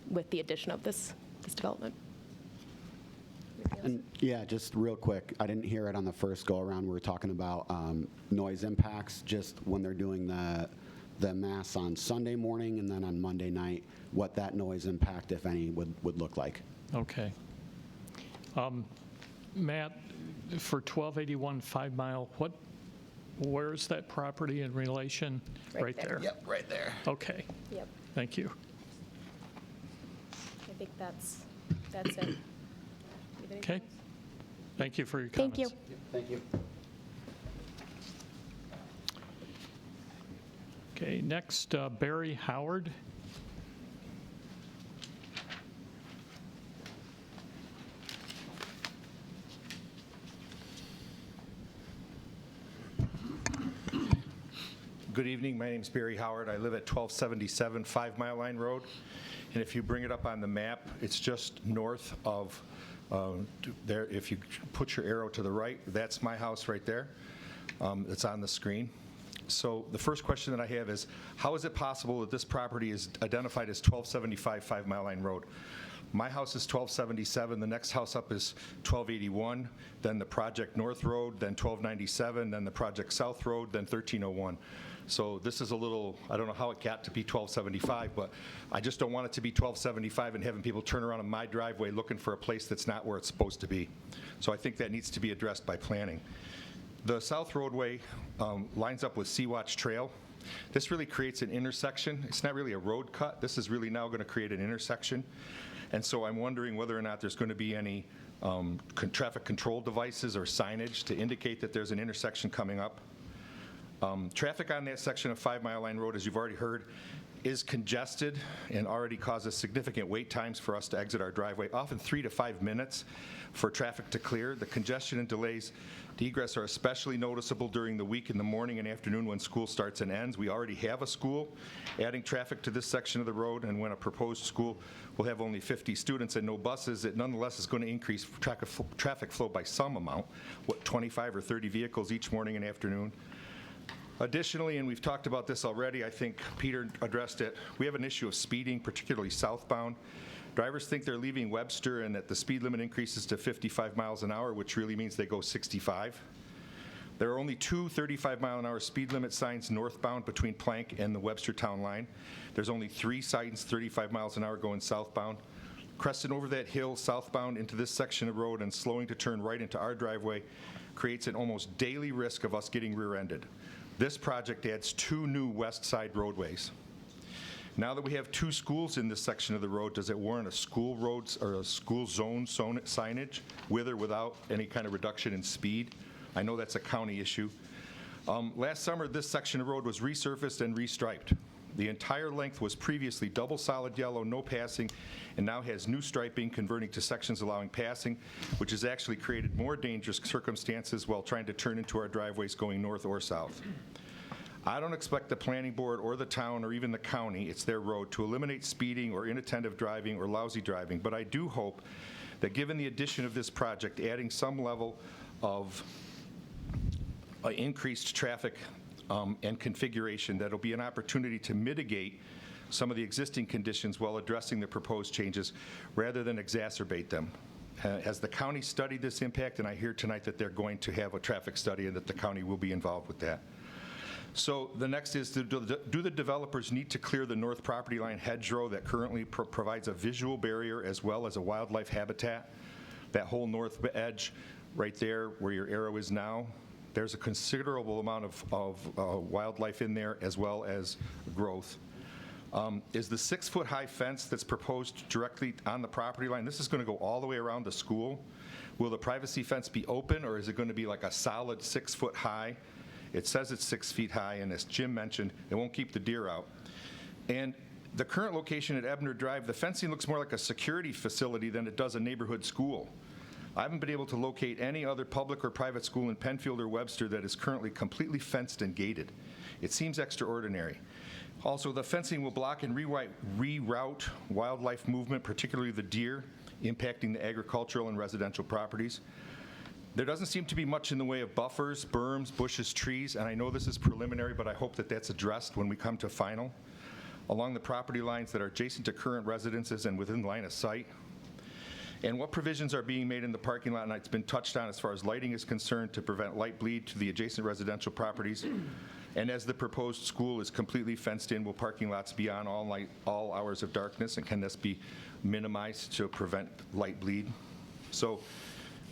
with the addition of this development. And yeah, just real quick, I didn't hear it on the first go-around. We were talking about noise impacts, just when they're doing the mass on Sunday morning and then on Monday night, what that noise impact, if any, would look like. Okay. Matt, for 1281 5 Mile, where is that property in relation? Right there. Yep, right there. Okay, Yep, thank you. I think that's it. You have anything Okay. else? Thank you for your Thank comments. you. Thank you. Okay, next, Barry Howard. Good evening. My name's Barry Howard. I live at 1277 5 Mile Line Road. And if you bring it up on the map, it's just north of there. If you put your arrow to the right, that's my house right there. It's on the screen. So the first question that I have is, how is it possible that this property is identified as 1275 5 Mile Line Road? My house is 1277, the next house up is 1281, then the Project North Road, then 1297, then the Project South Road, then 1301. So this is a little, I don't know how it got to be 1275, but I just don't want it to be 1275 and having people turn around in my driveway looking for a place that's not where it's supposed to be. So I think that needs to be addressed by planning. The South Roadway lines up with Sea-Watch Trail. This really creates an intersection. It's not really a road cut. This is really now going to create an intersection. And so I'm wondering whether or not there's going to be any traffic control devices or signage to indicate that there's an intersection coming up. Traffic on that section of 5 Mile Line Road, as you've already heard, is congested and already causes significant wait times for us to exit our driveway, often 3 to 5 minutes for traffic to clear. The congestion and delays to egress are especially noticeable during the week in the morning and afternoon when school starts and ends. We already have a school. Adding traffic to this section of the road, and when a proposed school will have only 50 students and no buses, it nonetheless is going to increase traffic flow by some amount, 25 or 30 vehicles each morning and afternoon. Additionally, and we've talked about this already, I think Peter addressed it, we have an issue of speeding, particularly southbound. Drivers think they're leaving Webster and that the speed limit increases to 55 miles an hour, which really means they go 65. There are only 2 35-mile-an-hour speed limit signs northbound between Plank and the Webster town line. There's only 3 signs 35 miles an hour going southbound. Cresting over that hill southbound into this section of road and slowing to turn right into our driveway creates an almost daily risk of us getting rear-ended. This project adds 2 new west side roadways. Now that we have 2 schools in this section of the road, does it warrant a school roads or a school zone signage with or without any kind of reduction in speed? I know that's a county issue. Last summer, this section of road was resurfaced and restriped. The entire length was previously double solid yellow, no passing, and now has new striping converting to sections allowing passing, which has actually created more dangerous circumstances while trying to turn into our driveways going north or south. I don't expect the planning board or the town or even the county, it's their road, to eliminate speeding or inattentive driving or lousy driving, but I do hope that given the addition of this project, adding some level of increased traffic and configuration, that'll be an opportunity to mitigate some of the existing conditions while addressing the proposed changes rather than exacerbate them. Has the county studied this impact? And I hear tonight that they're going to have a traffic study and that the county will be involved with that. So the next is, do the developers need to clear the north property line hedgerow that currently provides a visual barrier as well as a wildlife habitat? That whole north edge right there where your arrow is now, there's a considerable amount of wildlife in there as well as growth. Is the 6-foot-high fence that's proposed directly on the property line, this is going to go all the way around the school. Will the privacy fence be open, or is it going to be like a solid 6-foot-high? It says it's 6 feet high, and as Jim mentioned, it won't keep the deer out. And the current location at Ebner Drive, the fencing looks more like a security facility than it does a neighborhood school. I haven't been able to locate any other public or private school in Penfield or Webster that is currently completely fenced and gated. It seems extraordinary. Also, the fencing will block and reroute wildlife movement, particularly the deer, impacting the agricultural and residential properties. There doesn't seem to be much in the way of buffers, berms, bushes, trees, and I know this is preliminary, but I hope that that's addressed when we come to final, along the property lines that are adjacent to current residences and within line of sight. And what provisions are being made in the parking lot, and it's been touched on as far as lighting is concerned, to prevent light bleed to the adjacent residential properties. And as the proposed school is completely fenced in, will parking lots be on all hours of darkness, and can this be minimized to prevent light bleed? So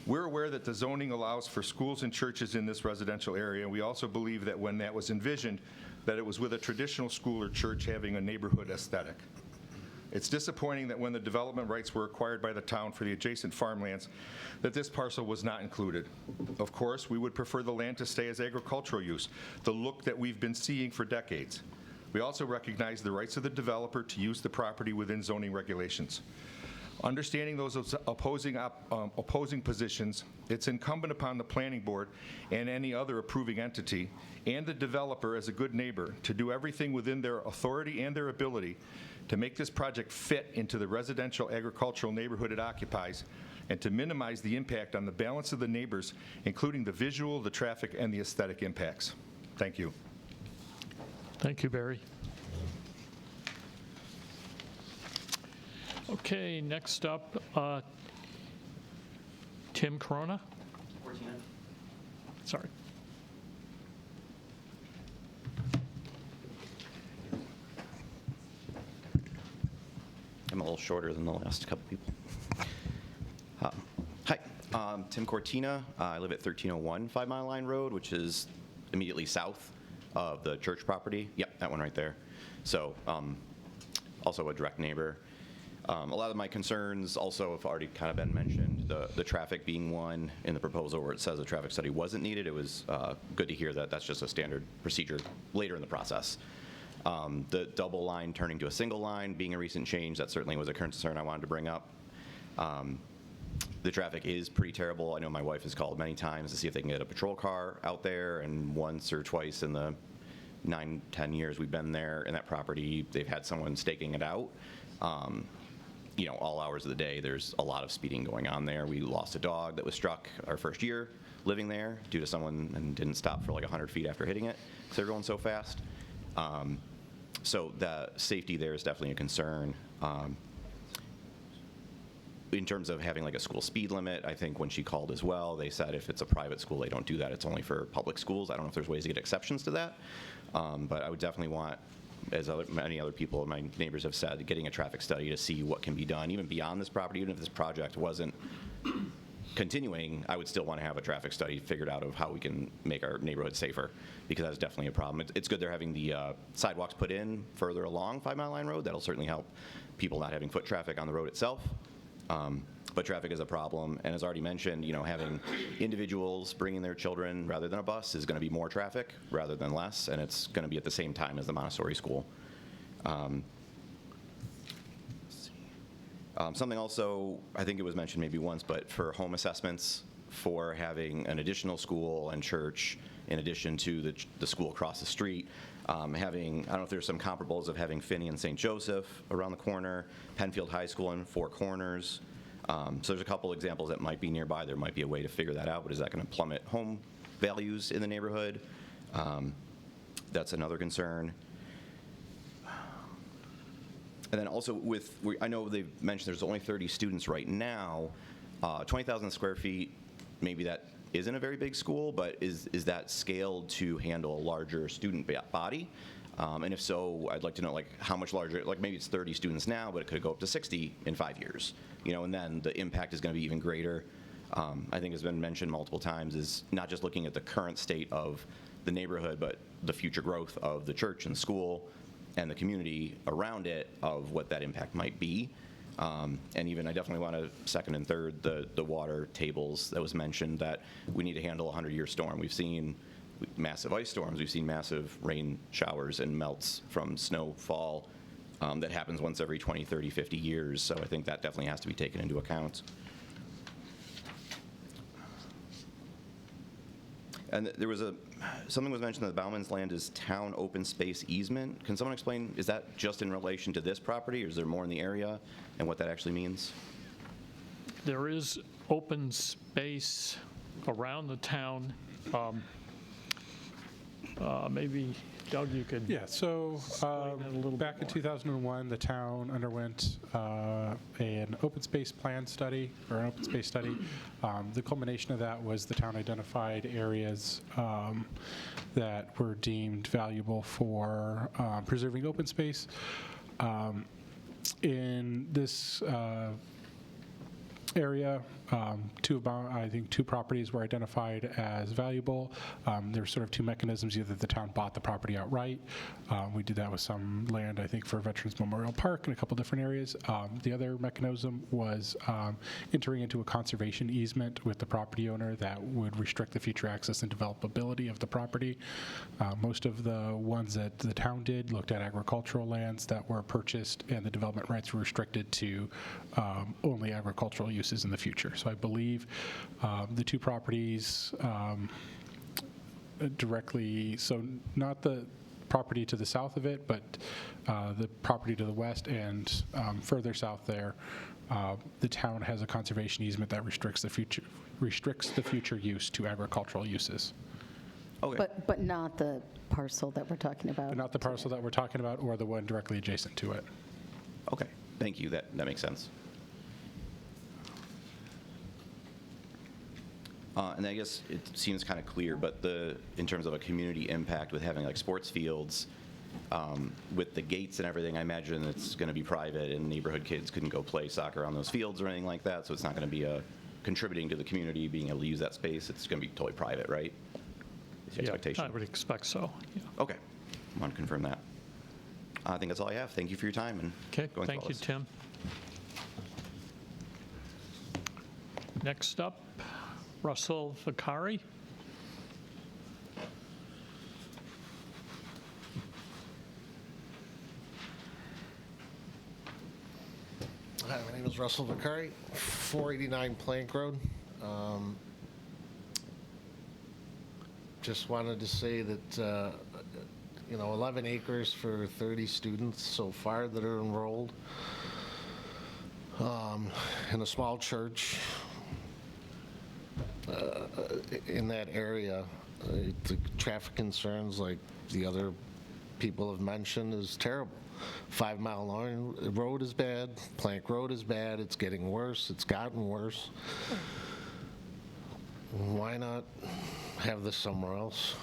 we're aware that the zoning allows for schools and churches in this residential area, and we also believe that when that was envisioned, that it was with a traditional school or church having a neighborhood aesthetic. It's disappointing that when the development rights were acquired by the town for the adjacent farmlands, that this parcel was not included. Of course, we would prefer the land to stay as agricultural use, the look that we've been seeing for decades. We also recognize the rights of the developer to use the property within zoning regulations. Understanding those opposing positions, it's incumbent upon the planning board and any other approving entity and the developer as a good neighbor to do everything within their authority and their ability to make this project fit into the residential agricultural neighborhood it occupies, and to minimize the impact on the balance of the neighbors, including the visual, the traffic, and the aesthetic impacts. Thank you. Thank you, Barry. Okay, next up, Tim Corona. Sorry. I'm a little shorter than the last couple people. Hi, Tim Cortina. I live at 1301 5 Mile Line Road, which is immediately south of the church property. Yep, that one right there. So also a direct neighbor. A lot of my concerns also have already kind of been mentioned, the traffic being one in the proposal where it says a traffic study wasn't needed. It was good to hear that that's just a standard procedure later in the process. The double line turning to a single line being a recent change, that certainly was a concern I wanted to bring up. The traffic is pretty terrible. I know my wife has called many times to see if they can get a patrol car out there, and once or twice in the 9-10 years we've been there in that property, they've had someone staking it out. You know, all hours of the day, there's a lot of speeding going on there. We lost a dog that was struck our first year living there due to someone and didn't stop for like 100 feet after hitting it because they're going so fast. So the safety there is definitely a concern. In terms of having like a school speed limit, I think when she called as well, they said if it's a private school, they don't do that. It's only for public schools. I don't know if there's ways to get exceptions to that. But I would definitely want, as many other people, my neighbors have said, getting a traffic study to see what can be done, even beyond this property. Even if this project wasn't continuing, I would still want to have a traffic study figured out of how we can make our neighborhood safer, because that's definitely a problem. It's good they're having the sidewalks put in further along 5 Mile Line Road. That'll certainly help people not having foot traffic on the road itself. But traffic is a problem, and as already mentioned, you know, having individuals bringing their children rather than a bus is going to be more traffic rather than less, and it's going to be at the same time as the Montessori school. Something also, I think it was mentioned maybe once, but for home assessments, for having an additional school and church in addition to the school across the street, having, I don't know if there's some comparables of having Finney and St. Joseph around the corner, Penfield High School in Four Corners. So there's a couple examples that might be nearby. There might be a way to figure that out, but is that going to plummet home values in the neighborhood? That's another concern. And then also I know they've mentioned there's only 30 students right now. 20,000 square feet, maybe that isn't a very big school, but is that scaled to handle a larger student body? And if so, I'd like to know like how much larger, like maybe it's 30 students now, but it could go up to 60 in 5 years, you know, and then the impact is going to be even greater. I think has been mentioned multiple times is not just looking at the current state of the neighborhood, but the future growth of the church and school and the community around it of what that impact might be. And even I definitely want to second and third the water tables that was mentioned, that we need to handle a 100-year storm. We've seen massive ice storms. We've seen massive rain showers and melts from snowfall that happens once every 20, 30, 50 years. So I think that definitely has to be taken into account. And there was something was mentioned that the Bauman's land is town open space easement. Can someone explain, is that just in relation to this property, or is there more in the area, and what that actually means? There is open space around the town. Maybe, Doug, you could. Yeah, so Explain it a little back bit in 2001, the town underwent an open space plan study, or an open space study. The culmination of that was the town identified areas that were deemed valuable for preserving open space. In this area, I think two properties were identified as valuable. There were sort of two mechanisms. Either the town bought the property outright. We did that with some land, I think, for Veterans Memorial Park and a couple different areas. The other mechanism was entering into a conservation easement with the property owner that would restrict the future access and developability of the property. Most of the ones that the town did looked at agricultural lands that were purchased, and the development rights were restricted to only agricultural uses in the future. So I believe the two properties directly, so not the property to the south of it, but the property to the west and further south there, the town has a conservation easement that restricts the future use to agricultural uses. Okay. But not the parcel that we're talking about. But not the parcel that we're talking about, or the one directly adjacent to it. Okay, thank you. That makes sense. And I guess it seems kind of clear, but in terms of a community impact with having like sports fields, with the gates and everything, I imagine it's going to be private and neighborhood kids couldn't go play soccer on those fields or anything like that, so it's not going to be contributing to the community being able to use that space. It's going to be totally private, right? Is the expectation? I would expect so. Yeah. Okay, I want to confirm that. I think that's all I have. Thank you for your time and Okay, going through thank all you, this. Tim. Next up, Russell Vicari. Hi, my name is Russell Vicari, 489 Plank Road. Just wanted to say that, 11 acres for 30 students so far that are enrolled in a small church in that area. The traffic concerns, like the other people have mentioned, is terrible. 5 Mile Line Road is bad, Plank Road is bad, it's getting worse, it's gotten worse. Why not have this somewhere else?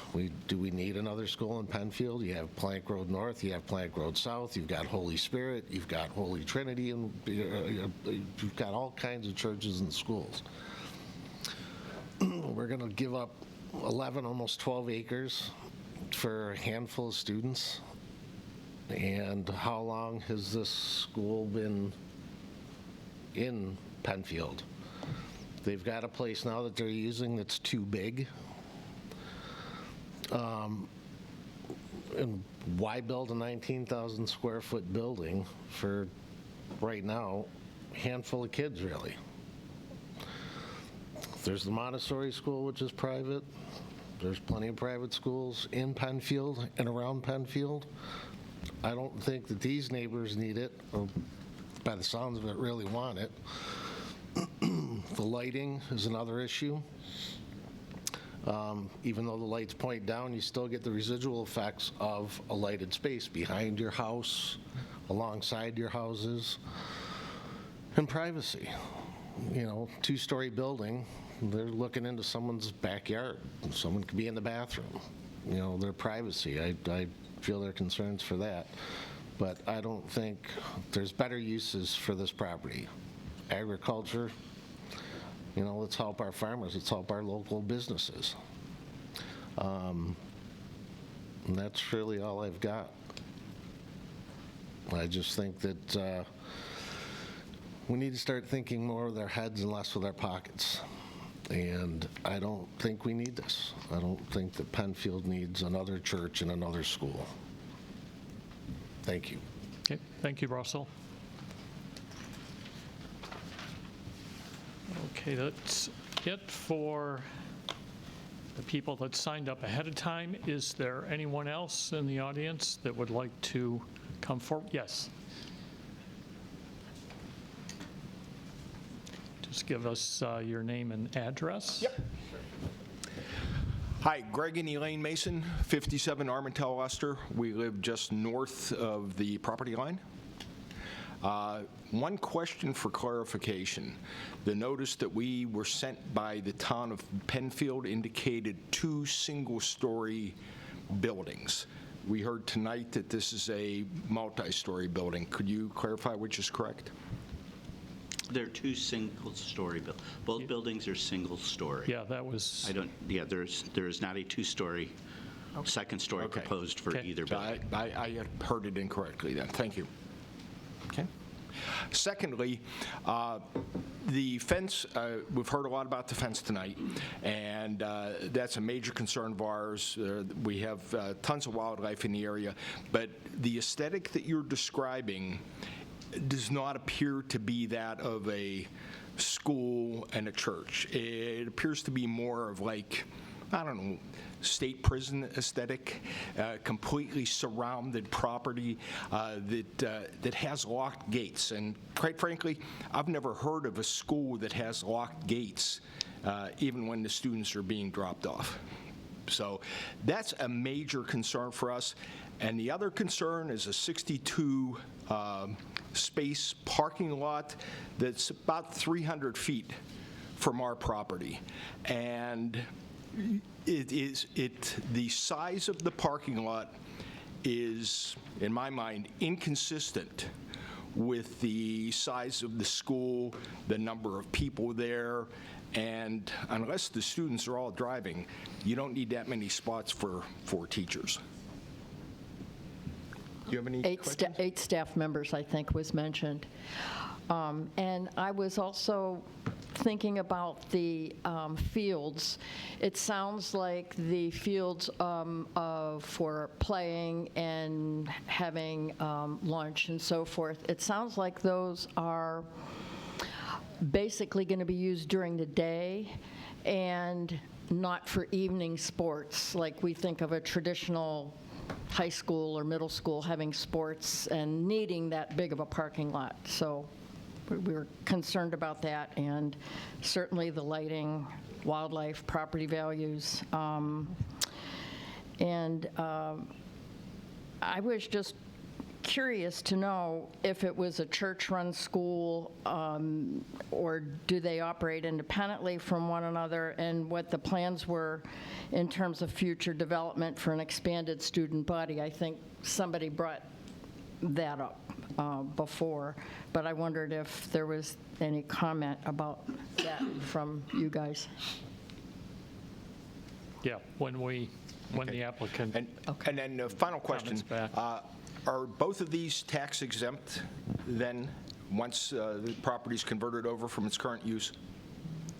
Do we need another school in Penfield? You have Plank Road North, you have Plank Road South, you've got Holy Spirit, you've got Holy Trinity, and you've got all kinds of churches and schools. We're going to give up 11, almost 12 acres for a handful of students. And how long has this school been in Penfield? They've got a place now that they're using that's too big. And why build a 19,000 square foot building for, right now, a handful of kids, really? There's the Montessori school, which is private. There's plenty of private schools in Penfield and around Penfield. I don't think that these neighbors need it, or by the sounds of it, really want it. The lighting is another issue. Even though the lights point down, you still get the residual effects of a lighted space behind your house, alongside your houses, and privacy. 2-story building, they're looking into someone's backyard. Someone could be in the bathroom. Their privacy. I feel their concerns for that. But I don't think there's better uses for this property. Agriculture, let's help our farmers, let's help our local businesses. And that's really all I've got. I just think that we need to start thinking more with our heads and less with our pockets. And I don't think we need this. I don't think that Penfield needs another church and another school. Thank you. Okay, thank you, Russell. Okay, that's it for the people that signed up ahead of time. Is there anyone else in the audience that would like to come forward? Yes. Just give us your name and address. Yep. Hi, Greg and Elaine Mason, 57 Armentel Lester. We live just north of the property line. One question for clarification. The notice that we were sent by the town of Penfield indicated 2 single-story buildings. We heard tonight that this is a multi-story building. Could you clarify which is correct? There are 2 single-story buildings. Both buildings are single-story. Yeah, that was, There is not a 2-story, second story proposed for either So building. I had heard it incorrectly then. Thank you. Okay. Secondly, the fence, we've heard a lot about the fence tonight, and that's a major concern of ours. We have tons of wildlife in the area, but the aesthetic that you're describing does not appear to be that of a school and a church. It appears to be more of like, I don't know, state prison aesthetic, completely surrounded property that has locked gates. And quite frankly, I've never heard of a school that has locked gates, even when the students are being dropped off. So that's a major concern for us. And the other concern is a 62 space parking lot that's about 300 feet from our property. And the size of the parking lot is, in my mind, inconsistent with the size of the school, the number of people there, and unless the students are all driving, you don't need that many spots for teachers. Do you have any questions? 8 staff members, I think, was mentioned. And I was also thinking about the fields. It sounds like the fields for playing and having lunch and so forth, it sounds like those are basically going to be used during the day and not for evening sports, like we think of a traditional high school or middle school having sports and needing that big of a parking lot. So we were concerned about that, and certainly the lighting, wildlife, property values. I was just curious to know if it was a church-run school or do they operate independently from one another, and what the plans were in terms of future development for an expanded student body. I think somebody brought that up before, but I wondered if there was any comment about that from you guys. yeah, when the applicant And then the final question, are both of these tax exempt then, once the property's converted over from its current use?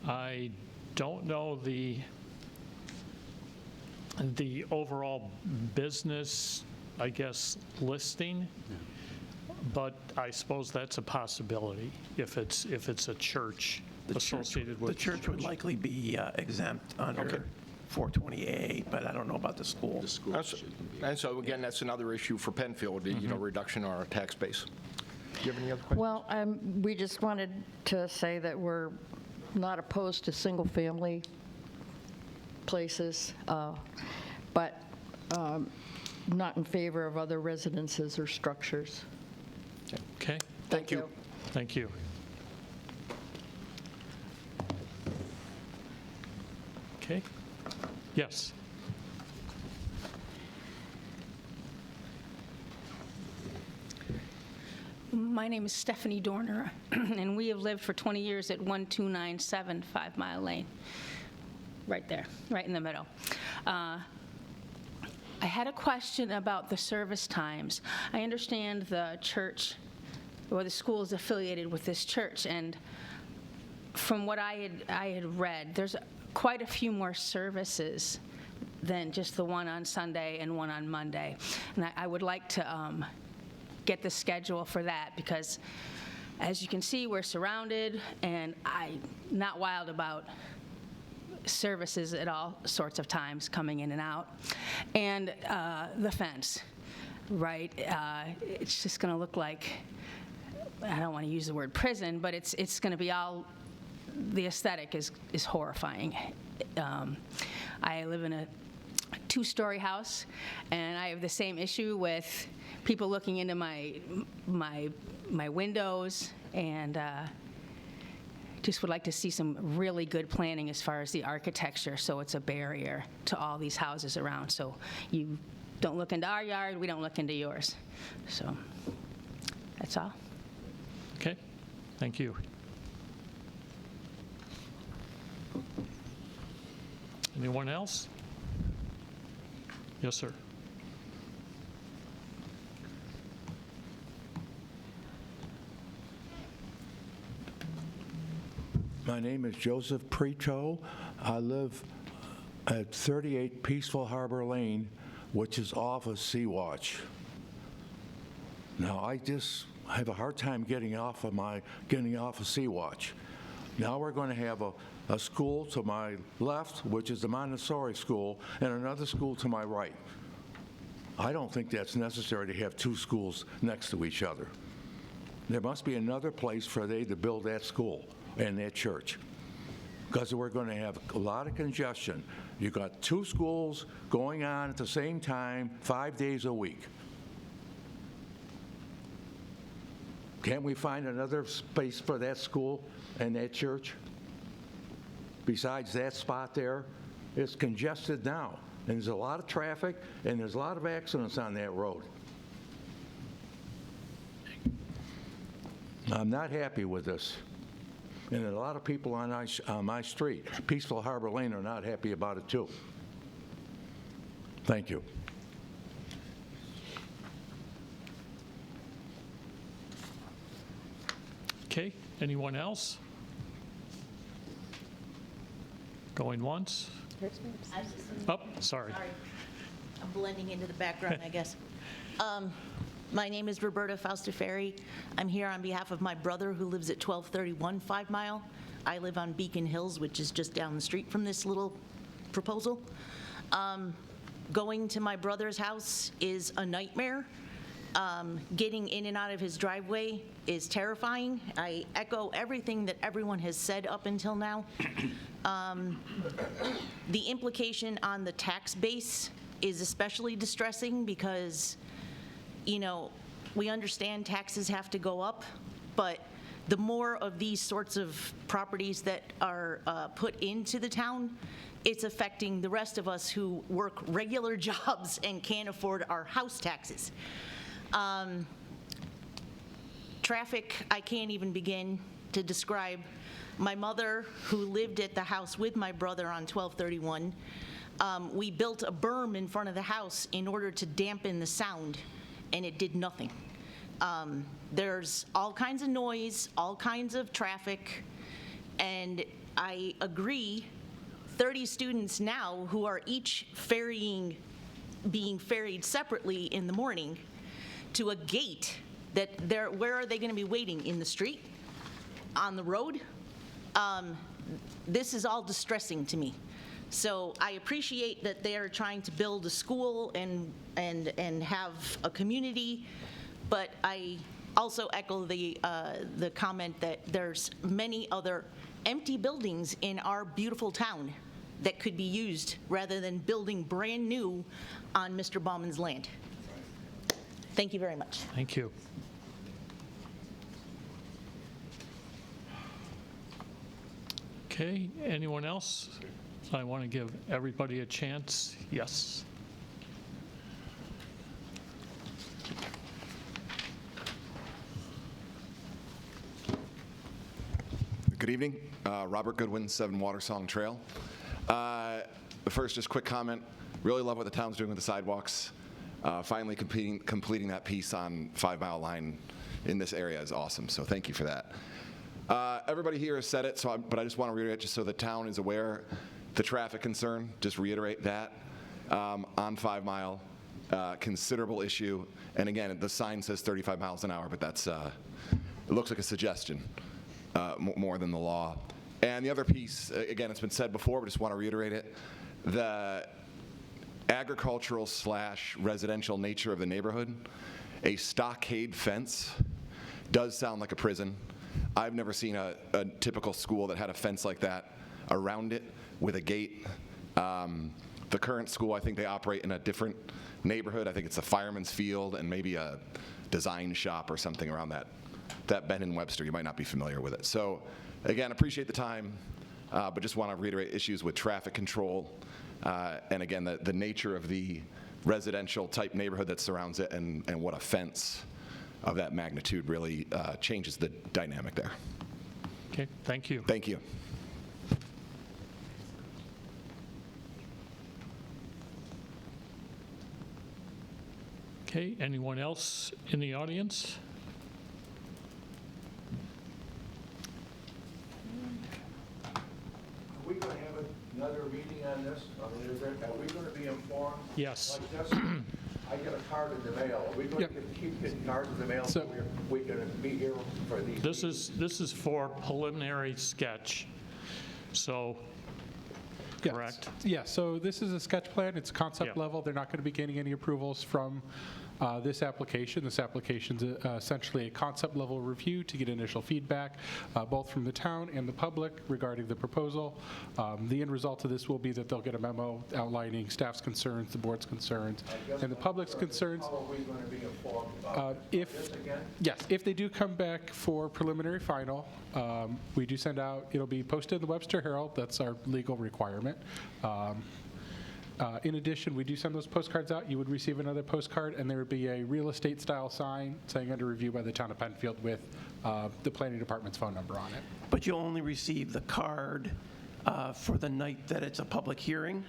I don't know the overall business, I guess, listing, but I suppose that's a possibility if it's a church associated with. The church would likely be exempt under 428, but I don't know about the school. And so again, that's another issue for Penfield, reduction in our tax base. Do you have any other questions? Well, we just wanted to say that we're not opposed to single-family places, but not in favor of other residences or structures. Okay. Thank you. Thank you. Okay. Yes. My name is Stephanie Dorner, and we have lived for 20 years at 12975 5 Mile Lane, right there, right in the middle. I had a question about the service times. I understand the church, or the school is affiliated with this church, and from what I had read, there's quite a few more services than just the one on Sunday and one on Monday. And I would like to get the schedule for that, because as you can see, we're surrounded, and I'm not wild about services at all sorts of times coming in and out. And the fence, right? It's just going to look like, I don't want to use the word prison, but it's going to be all, the aesthetic is horrifying. I live in a two-story house, and I have the same issue with people looking into my windows, and just would like to see some really good planning as far as the architecture, so it's a barrier to all these houses around. So you don't look into our yard, we don't look into yours. So that's all. Okay, thank you. Anyone else? Yes, sir. My name is Joseph Preto. I live at 38 Peaceful Harbor Lane, which is off of Sea-Watch. Now, I just have a hard time getting off of Sea-Watch. Now we're going to have a school to my left, which is the Montessori school, and another school to my right. I don't think that's necessary to have two schools next to each other. There must be another place for they to build that school and that church, because we're going to have a lot of congestion. You've got two schools going on at the same time, 5 days a week. Can't we find another space for that school and that church? Besides that spot there, it's congested now, and there's a lot of traffic, and there's a lot of accidents on that road. I'm not happy with this. And a lot of people on my street, Peaceful Harbor Lane, are not happy about it too. Thank you. Okay, anyone else? Going once? Oh, sorry. I'm blending into the background, I guess. My name is Roberta Faustaferi. I'm here on behalf of my brother who lives at 1231 5 Mile. I live on Beacon Hills, which is just down the street from this little proposal. Going to my brother's house is a nightmare. Getting in and out of his driveway is terrifying. I echo everything that everyone has said up until now. The implication on the tax base is especially distressing because, you know, we understand taxes have to go up, but the more of these sorts of properties that are put into the town, it's affecting the rest of us who work regular jobs and can't afford our house taxes. Traffic, I can't even begin to describe. My mother, who lived at the house with my brother on 1231, we built a berm in front of the house in order to dampen the sound, and it did nothing. There's all kinds of noise, all kinds of traffic, and I agree, 30 students now who are each being ferried separately in the morning to a gate that where are they going to be waiting? In the street? On the road? This is all distressing to me. So I appreciate that they are trying to build a school and have a community, but I also echo the comment that there's many other empty buildings in our beautiful town that could be used rather than building brand new on Mr. Bauman's land. Thank you very much. Thank you. Okay, anyone else? I want to give everybody a chance. Yes. Good evening. Robert Goodwin, 7 Watersong Trail. First, just quick comment. Really love what the town's doing with the sidewalks. Finally completing that piece on 5 Mile Line in this area is awesome, so thank you for that. Everybody here has said it, but I just want to reiterate, just so the town is aware, the traffic concern, just reiterate that. On 5 Mile, considerable issue. And again, the sign says 35 miles an hour, but that's, it looks like a suggestion more than the law. And the other piece, again, it's been said before, but just want to reiterate it, the agricultural / residential nature of the neighborhood, a stockade fence does sound like a prison. I've never seen a typical school that had a fence like that around it with a gate The current school, I think they operate in a different neighborhood. I think it's a fireman's field and maybe a design shop or something around that bend in Webster. You might not be familiar with it. So again, appreciate the time, but just want to reiterate issues with traffic control. And again, the nature of the residential type neighborhood that surrounds it and what a fence of that magnitude really changes the dynamic there. Okay, thank you. Thank you. Okay, anyone else in the audience? Are we going to have another meeting on this? I mean, are we going to be informed? Yes. Like this, I get a card in the mail. Are we going to keep getting cards in the mail so we're going to be here for these? This is for preliminary sketch. So, correct? Yeah, so this is a sketch plan. It's concept Yeah. level. They're not going to be getting any approvals from this application. This application's essentially a concept level review to get initial feedback, both from the town and the public regarding the proposal. The end result of this will be that they'll get a memo outlining staff's concerns, the board's concerns, and the public's concerns. How are we going to be informed about this again? Yes, if they do come back for preliminary final, we do send out, it'll be posted in the Webster Herald. That's our legal requirement. In addition, we do send those postcards out. You would receive another postcard, and there would be a real estate style sign saying under review by the town of Penfield with the planning department's phone number on it. But you'll only receive the card for the night that it's a public hearing?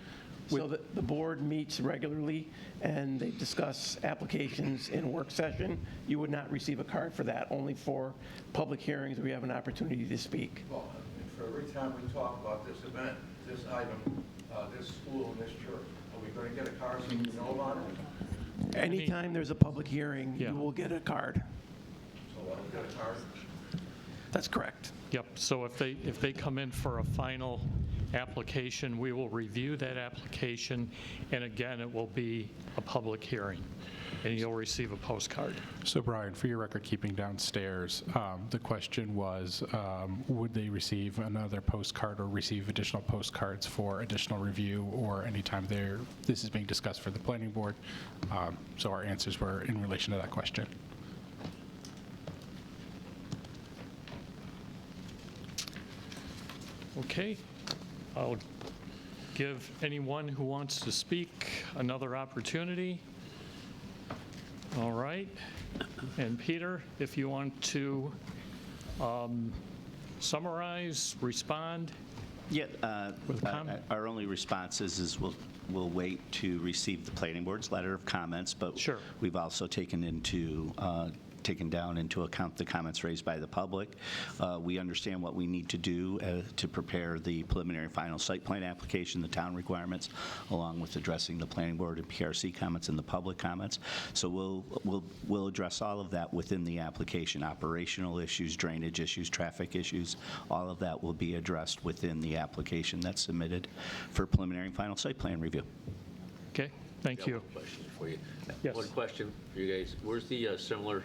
So that the board meets regularly and they discuss applications in work session. You would not receive a card for that, only for public hearings where you have an opportunity to speak. Well, for every time we talk about this event, this item, this school, and this church, are we going to get a card so you know about it? Anytime there's a public hearing, Yeah. you will get a card. So I'll get a card? That's correct. Yep, so if they come in for a final application, we will review that application, and again, it will be a public hearing, and you'll receive a postcard. So Brian, for your record keeping downstairs, the question was, would they receive another postcard or receive additional postcards for additional review or anytime this is being discussed for the planning board? So our answers were in relation to that question. Okay, I'll give anyone who wants to speak another opportunity. All right, and Peter, if you want to summarize, respond. Yeah, With comment? our only response is we'll wait to receive the planning board's letter of comments, but Sure. we've also taken down into account the comments raised by the public. We understand what we need to do to prepare the preliminary final site plan application, the town requirements, along with addressing the planning board and PRC comments and the public comments. So we'll address all of that within the application. Operational issues, drainage issues, traffic issues, all of that will be addressed within the application that's submitted for preliminary and final site plan review. Okay, thank you. One question for you. Yes. One question for you guys. Where's the similar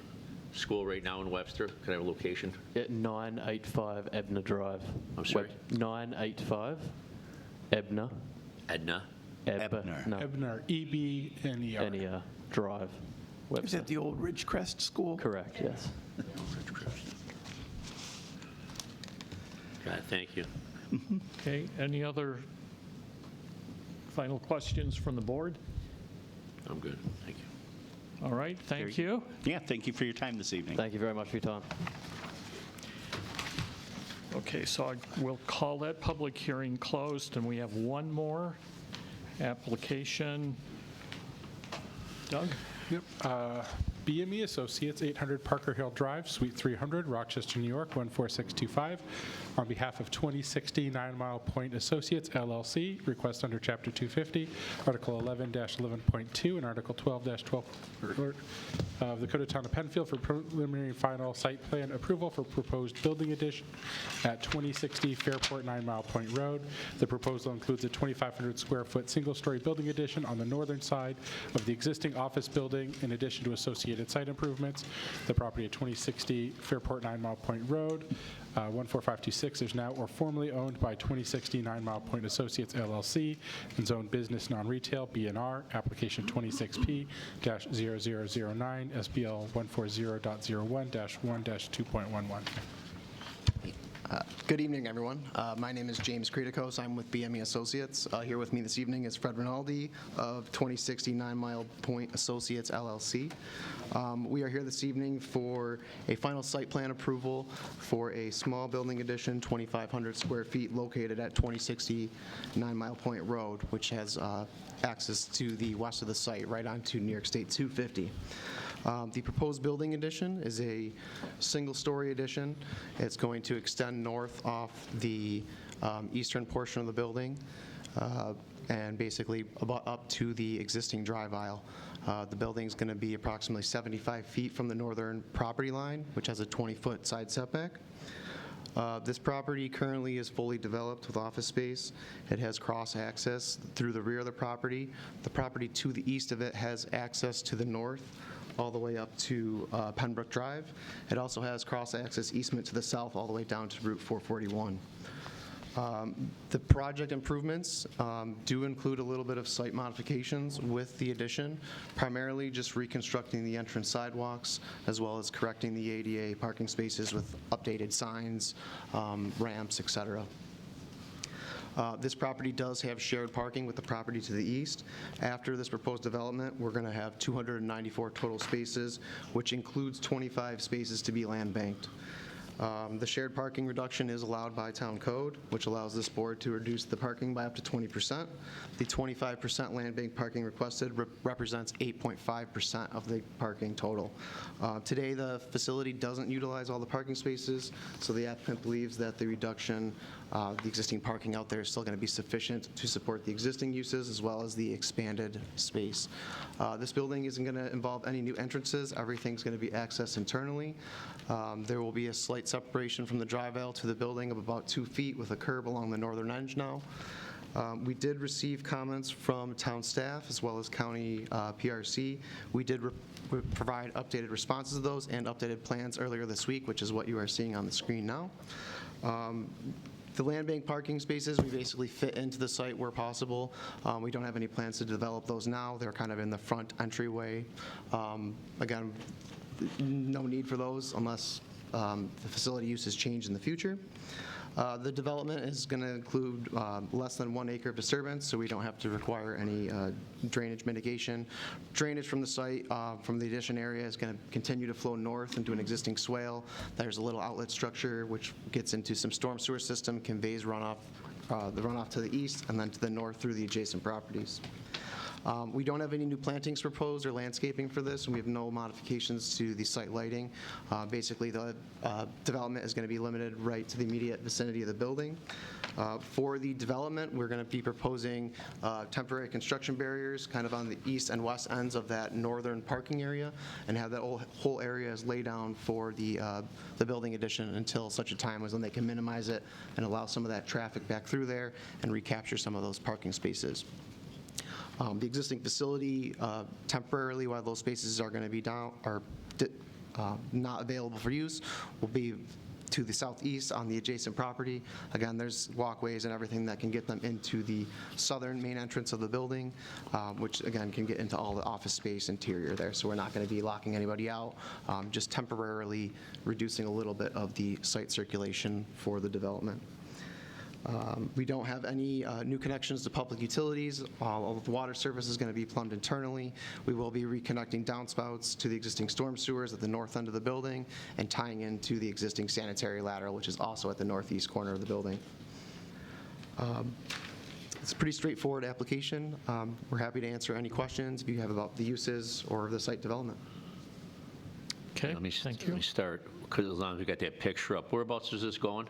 school right now in Webster? Can I have a location? At 985 Ebner Drive. I'm sorry? 985 Ebner. Edna? Ebner. No, Ebner, E-B-N-E-R. Enia Drive. Is Webster. that the old Ridgecrest School? Correct, yes. Got it, thank you. Okay, any other final questions from the board? I'm good, thank you. All right, thank you. Yeah, thank you for your time this evening. Thank you very much for your time. Okay, so I will call that public hearing closed, and we have one more application. Doug? Yep. BME Associates, 800 Parker Hill Drive, Suite 300, Rochester, New York, 14625. On behalf of 2060 9 Mile Point Associates, LLC, request under Chapter 250, Article 11-11.2 and Article 12-12 of the Code of Town of Penfield for preliminary and final site plan approval for proposed building addition at 2060 Fairport 9 Mile Point Road. The proposal includes a 2,500 square foot single-story building addition on the northern side of the existing office building, in addition to associated related site improvements. The property at 2060 Fairport 9 Mile Point Road, 14526 is now or formerly owned by 2060 9 Mile Point Associates LLC and zoned business non-retail BNR, application 26P-0009, SBL 140.01-1-2.11. Good evening, everyone. My name is James Creticos. I'm with BME Associates. Here with me this evening is Fred Rinaldi of 2060 9 Mile Point Associates, LLC. We are here this evening for a final site plan approval for a small building addition, 2,500 square feet, located at 2060 9 Mile Point Road, which has access to the west of the site, right onto New York State 250. The proposed building addition is a single-story addition. It's going to extend north off the eastern portion of the building and basically up to the existing drive aisle. The building's going to be approximately 75 feet from the northern property line, which has a 20-foot side setback. This property currently is fully developed with office space. It has cross-access through the rear of the property. The property to the east of it has access to the north, all the way up to Pembroke Drive. It also has cross-access easement to the south all the way down to Route 441. The project improvements do include a little bit of site modifications with the addition, primarily just reconstructing the entrance sidewalks, as well as correcting the ADA parking spaces with updated signs, ramps, etc. This property does have shared parking with the property to the east. After this proposed development, we're going to have 294 total spaces, which includes 25 spaces to be land banked. The shared parking reduction is allowed by town code, which allows this board to reduce the parking by up to 20%. The 25% land bank parking requested represents 8.5% of the parking total. Today, the facility doesn't utilize all the parking spaces, so the applicant believes that the reduction, the existing parking out there is still going to be sufficient to support the existing uses as well as the expanded space. This building isn't going to involve any new entrances. Everything's going to be accessed internally. There will be a slight separation from the drive aisle to the building of about 2 feet with a curb along the northern edge now. We did receive comments from town staff as well as county PRC. We did provide updated responses to those and updated plans earlier this week, which is what you are seeing on the screen now. The land bank parking spaces, we basically fit into the site where possible. We don't have any plans to develop those now. They're kind of in the front entryway. Again, no need for those unless the facility uses change in the future. The development is going to include less than 1 acre of disturbance, so we don't have to require any drainage mitigation. Drainage from the site, from the addition area, is going to continue to flow north into an existing swale. There's a little outlet structure which gets into some storm sewer system, conveys runoff, the runoff to the east, and then to the north through the adjacent properties. We don't have any new plantings proposed or landscaping for this, and we have no modifications to the site lighting. Basically, the development is going to be limited right to the immediate vicinity of the building. For the development, we're going to be proposing temporary construction barriers kind of on the east and west ends of that northern parking area, and have that whole area as lay down for the building addition until such a time as when they can minimize it and allow some of that traffic back through there and recapture some of those parking spaces. The existing facility, temporarily, while those spaces are going to be down or not available for use, will be to the southeast on the adjacent property. Again, there's walkways and everything that can get them into the southern main entrance of the building, which again can get into all the office space interior there. So we're not going to be locking anybody out, just temporarily reducing a little bit of the site circulation for the development. We don't have any new connections to public utilities. All of the water service is going to be plumbed internally. We will be reconnecting downspouts to the existing storm sewers at the north end of the building and tying into the existing sanitary lateral, which is also at the northeast corner of the building. It's a pretty straightforward application. We're happy to answer any questions if you have about the uses or the site development. Okay, let me start, because as long as we got that picture up. Whereabouts is this going?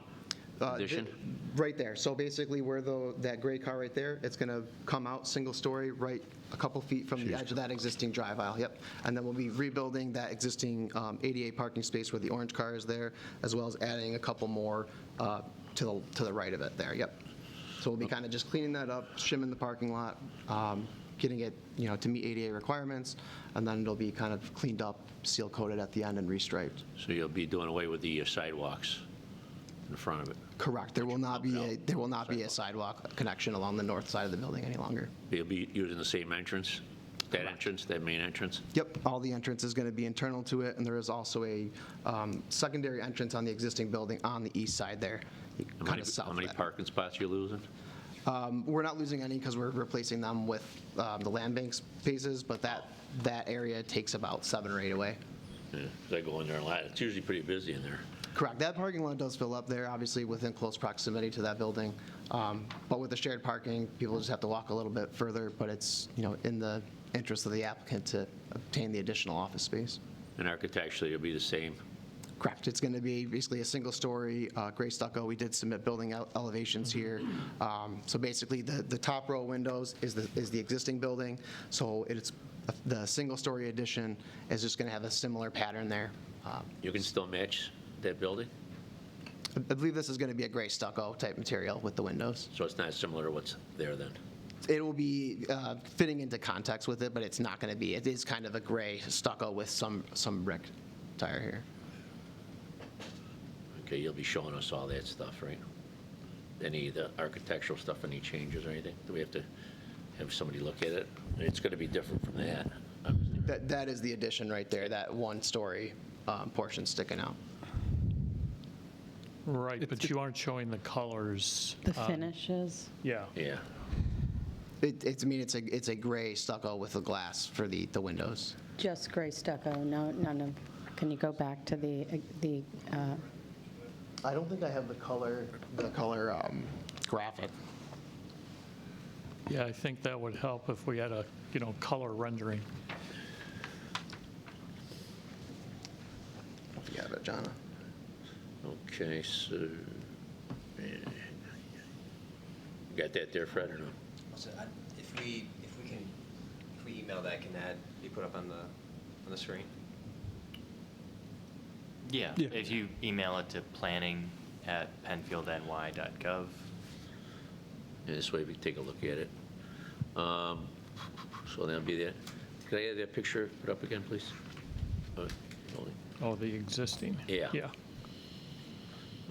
Right there. So basically where that gray car right there, it's going to come out single story right a couple feet from the edge of that existing drive aisle. Yep. And then we'll be rebuilding that existing ADA parking space where the orange car is there, as well as adding a couple more to the right of it there. Yep. So we'll be kind of just cleaning that up, shimming the parking lot, getting it, to meet ADA requirements, and then it'll be kind of cleaned up, seal coated at the end and restriped. So you'll be doing away with the sidewalks in the front of it? Correct. There will not be a sidewalk connection along the north side of the building any longer. You'll be using the same entrance? That entrance, that main entrance? Yep, all the entrance is going to be internal to it, and there is also a secondary entrance on the existing building on the east side there, kind of south How of many that. parking spots you losing? We're not losing any because we're replacing them with the land bank spaces, but that area takes about 7 or 8 away. Yeah, 'cause I go in there a lot. It's usually pretty busy in there. Correct. That parking lot does fill up there, obviously within close proximity to that building. But with the shared parking, people just have to walk a little bit further, but it's, in the interest of the applicant to obtain the additional office space. And architecturally, it'll be the same? Correct. It's going to be basically a single-story gray stucco. We did submit building elevations here. So basically, the top row of windows is the existing building. So it's the single-story addition is just going to have a similar pattern there. You can still match that building? I believe this is going to be a gray stucco type material with the windows. So it's not similar to what's there then? It will be fitting into context with it, but it's not going to be. It is kind of a gray stucco with some brick tire here. Okay, you'll be showing us all that stuff, right? Any of the architectural stuff, any changes or anything? Do we have to have somebody look at it? It's going to be different from that, obviously. That is the addition right there, that one-story portion sticking out. Right, but you aren't showing the colors. The finishes? Yeah. Yeah. It's a gray stucco with a glass for the windows. Just gray stucco, none of, can you go back to the I don't think I have the color graphic. Yeah, I think that would help if we had a, color rendering. If you have it, Johnna. Okay, so, you got that there, Fred, or no? So if we email that, can that be put up on the screen? Yeah, if you email it to planning@penfieldny.gov. Yeah, this way we can take a look at it. So that'll be that. Could I have that picture put up again, please? Oh, the existing? Yeah. Yeah.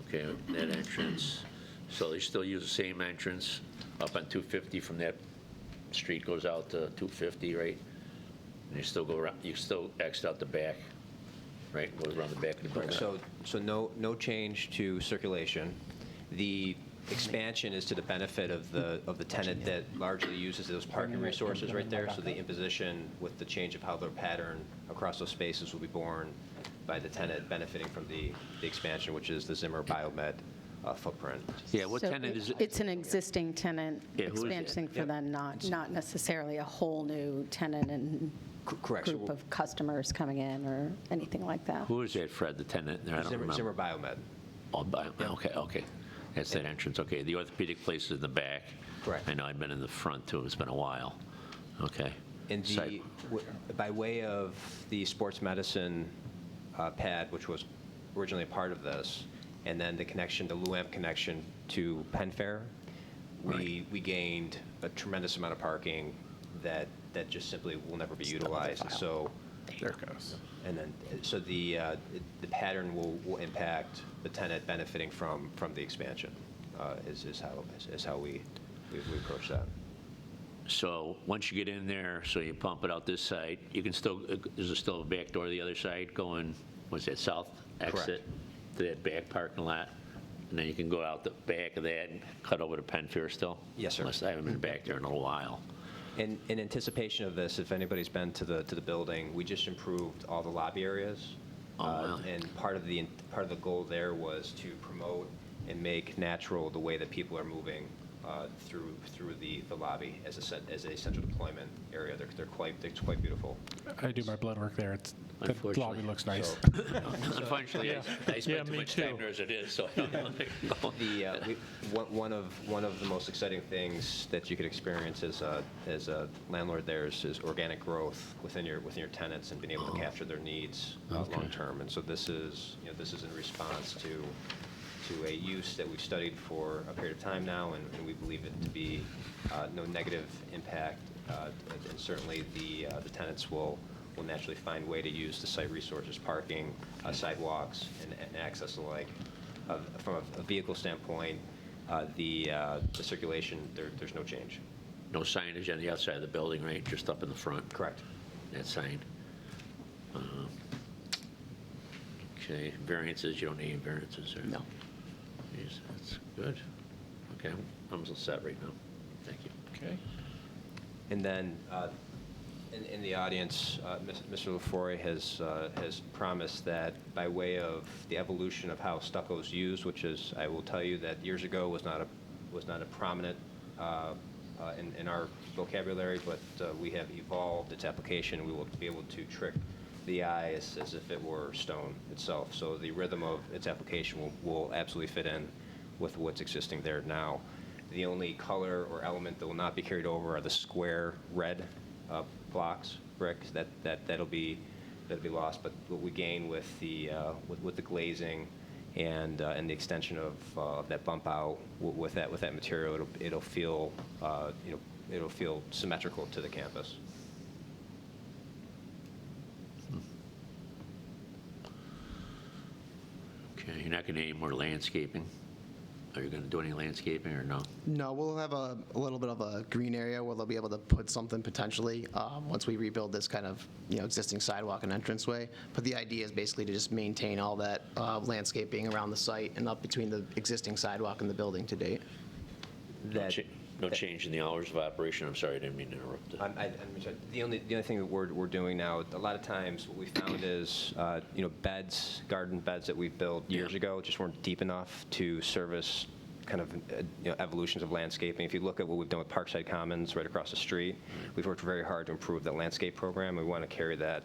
Okay, that entrance. So they still use the same entrance up on 250 from that street goes out to 250, right? And you still go around, you still exit out the back, right? Go around the back of the building. So no change to circulation. The expansion is to the benefit of the tenant that largely uses those parking resources right there. So the imposition with the change of how their pattern across those spaces will be borne by the tenant benefiting from the expansion, which is the Zimmer Biomed footprint. Yeah, what tenant is it? It's an existing tenant Yeah, who is it? expansion for them, not necessarily a whole new tenant and Correct. group of customers coming in or anything like that. Who is that, Fred, the tenant? I don't remember. Zimmer Biomed. Oh, okay. That's that entrance, okay. The orthopedic place is in the back. Correct. I know, I've been in the front, too. It's been a while. Okay. And Side- by way of the sports medicine pad, which was originally a part of this, and then the connection, the LUAMP connection to Penfair, we gained a tremendous amount of parking that just simply will never be utilized. And so There it goes. And then, so the pattern will impact the tenant benefiting from the expansion, is how we approach that. So once you get in there, so you pump it out this side, you can still, is there still a back door to the other side going, what's that, south exit to that back parking lot? And then you can go out the back of that and cut over to Penfair still? Yes, sir. Unless I haven't been back there in a little while. In anticipation of this, if anybody's been to the building, we just improved all the lobby areas. And part of the goal there was to promote and make natural the way that people are moving through the lobby as a central deployment area. They're quite beautiful. I do my blood work there. The lobby looks nice. Unfortunately, I spend too much time there as it is, so I don't know. One of the most exciting things that you could experience as a landlord there is organic growth within your tenants and being able to capture their needs long term. And so this is in response to a use that we've studied for a period of time now, and we believe it to be no negative impact And certainly the tenants will naturally find a way to use the site resources, parking, sidewalks, and access alike. From a vehicle standpoint, the circulation, there's no change. No signage on the outside of the building, right? Just up in the front? Correct. That sign. Okay, variances, you don't need any variances, or? No. Jeez, that's good. Okay, I'm all set right now. Thank you. Okay. And then in the audience, Mr. LaFoy has promised that by way of the evolution of how stucco is used, which is, I will tell you that years ago was not a prominent in our vocabulary, but we have evolved its application. We will be able to trick the eye as if it were stone itself. So the rhythm of its application will absolutely fit in with what's existing there now. The only color or element that will not be carried over are the square red blocks, bricks. That'll be lost. But what we gain with the glazing and the extension of that bump out with that material, it'll feel it'll feel symmetrical to the campus. Okay, you're not going to do any more landscaping? Are you going to do any landscaping or no? No, we'll have a little bit of a green area where they'll be able to put something potentially once we rebuild this kind of existing sidewalk and entranceway. But the idea is basically to just maintain all that landscaping around the site and up between the existing sidewalk and the building to date. No change in the hours of operation? I'm sorry, I didn't mean to interrupt. The only thing that we're doing now, a lot of times what we found is, beds, garden beds that we built years ago just weren't deep enough to service kind of evolutions of landscaping. If you look at what we've done with Parkside Commons right across the street, we've worked very hard to improve the landscape program. We want to carry that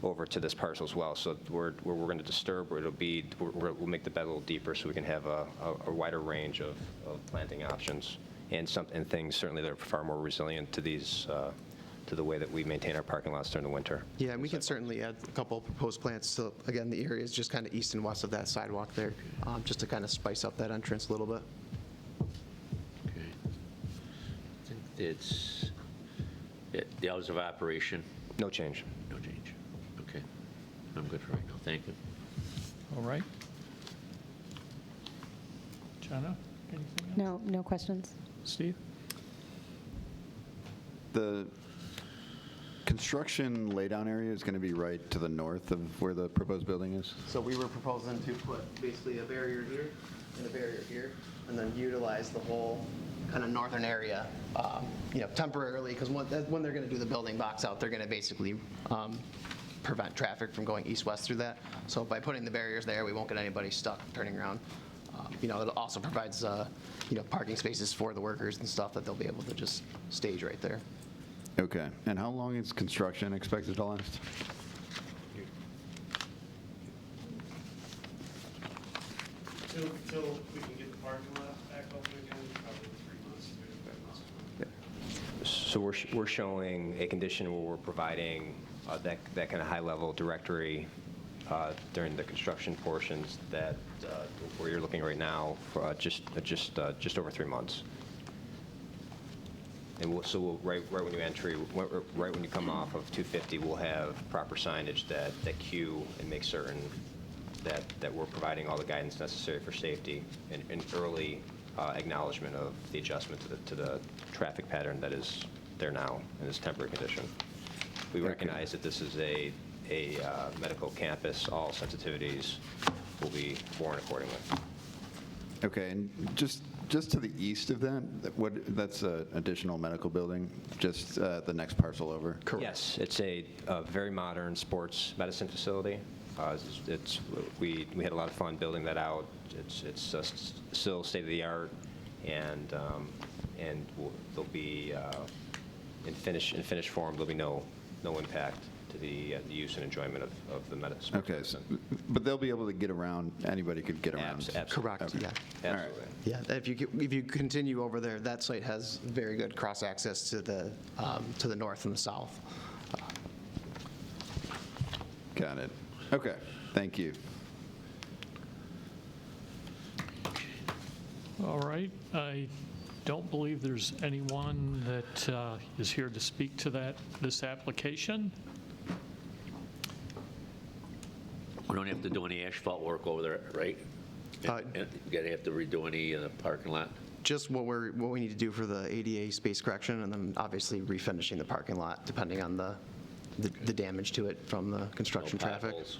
over to this parcel as well. So we're going to disturb, where we'll make the bed a little deeper so we can have a wider range of planting options. And things certainly that are far more resilient to these, to the way that we maintain our parking lots during the winter. Yeah, and we can certainly add a couple of proposed plants. So again, the area is just kind of east and west of that sidewalk there, just to kind of spice up that entrance a little bit. Okay. I think it's, the hours of operation? No change. No change. Okay. I'm good for right now. Thank you. All right. Johnna, anything else? No questions. Steve? The construction laydown area is going to be right to the north of where the proposed building is? So we were proposing to put basically a barrier here and a barrier here, and then utilize the whole kind of northern area, temporarily, because when they're going to do the building box out, they're going to basically prevent traffic from going east-west through that. So by putting the barriers there, we won't get anybody stuck turning around. It also provides, parking spaces for the workers and stuff that they'll be able to just stage right there. Okay. And how long is construction expected to last? Till we can get the parking lot back open again, probably 3 months to 5 months. So we're showing a condition where we're providing that kind of high-level directory during the construction portions that where you're looking right now for just over 3 months. And we'll right when you enter, right when you come off of 250, we'll have proper signage that cue and make certain that we're providing all the guidance necessary for safety and early acknowledgement of the adjustment to the traffic pattern that is there now in this temporary condition. We recognize that this is a medical campus. All sensitivities will be borne accordingly. Okay, and just to the east of that, that's an additional medical building, just the next parcel over? Correct. Yes, it's a very modern sports medicine facility. We had a lot of fun building that out. It's still state of the art, and there'll be in finished form. There'll be no impact to the use and enjoyment of the medicine. Okay, but they'll be able to get around. Anybody could get around. Absolutely. Correct. Okay. Yeah. Absolutely. Yeah. If you continue over there, that site has very good cross access to the north and the south. Got it. Okay, thank you. All right. don't believe there's anyone that is here to speak to this application. We don't have to do any asphalt work over there, right? And gotta have to redo any parking lot? Just what we need to do for the ADA space correction, and then obviously refinishing the parking lot, depending on the damage to it from the construction No traffic. potholes.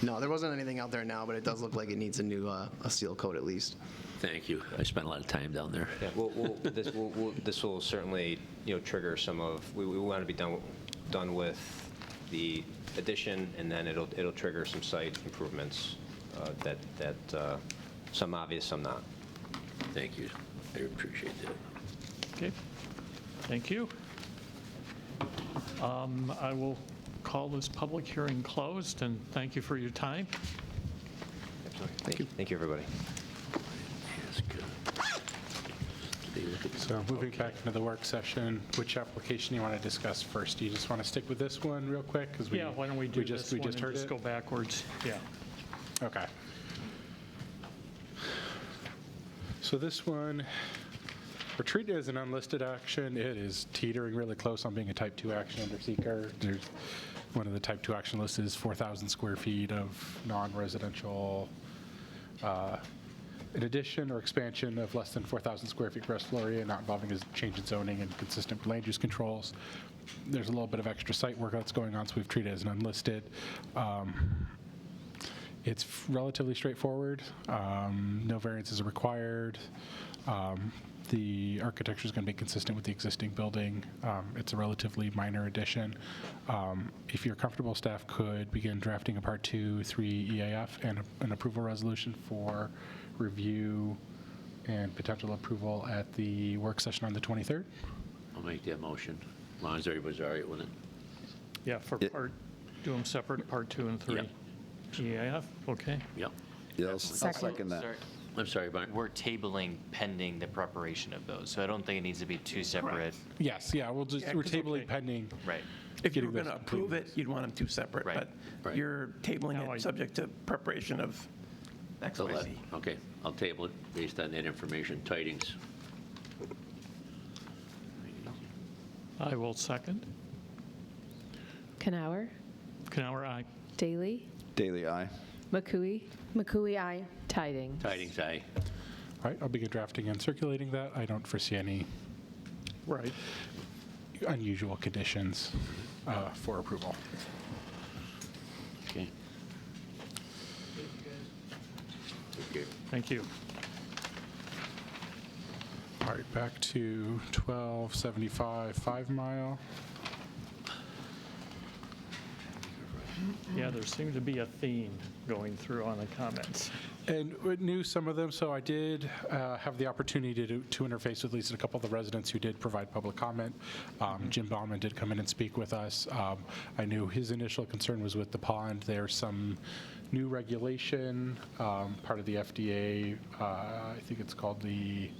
No, there wasn't anything out there now, but it does look like it needs a new a seal coat at least. Thank you. I spent a lot of time down there. Yeah, this will certainly, trigger some of, we want to be done with the addition, and then it'll trigger some site improvements that some obvious, some not. Thank you. I appreciate that. Okay, thank you. I will call this public hearing closed, and thank you for your time. Thank you. Thank you, everybody. That's good. Did they look at- So moving back into the work session, which application you want to discuss first? Do you just want to stick with this one real quick? Yeah, why don't we do this one and heard just it? go backwards? Yeah. Okay. So this one, we're treating it as an unlisted action. It is teetering really close on being a type 2 action under seeker. There's one of the type 2 action lists is 4,000 square feet of non-residential, an addition or expansion of less than 4,000 square feet gross floor area, not involving a change in zoning and consistent with land use controls. There's a little bit of extra site work that's going on, so we've treated it as an unlisted. It's relatively straightforward. No variances are required. The architecture is going to be consistent with the existing building. It's a relatively minor addition. If you're comfortable, staff could begin drafting a Part 2, 3 EAF and an approval resolution for review and potential approval at the work session on the 23rd. I'll make that motion, as long as everybody's all right with it. Yeah, for do them separate, Part 2 and 3. Yep. EAF, okay. Yep. Yeah, I'll second that. I'm sorry, Mark. We're tabling pending the preparation of those, so I don't think it needs to be two separate. Yes, yeah, we're tabling pending. Right. If you were Getting going to those approve it, you'd want them two separate, Right. but Right. you're tabling No, it subject to preparation of X, So Y, let- Z. Okay, I'll table it based on that information. Tydings. I will second. Kanauer, Kanauer, aye. Daly, Daly, aye. McCooey, McCooey, aye. Tydings. Tydings, aye. All right, I'll begin drafting and circulating that. I don't foresee any Right. unusual conditions for approval. Okay. Okay. Thank you. All right, back to 1275 5 Mile. Yeah, there seemed to be a theme going through on the comments. And we knew some of them, so I did have the opportunity to interface with at least a couple of the residents who did provide public comment. Jim Bauman did come in and speak with us. I knew his initial concern was with the pond. There's some new regulation, part of the FDA, I think it's called the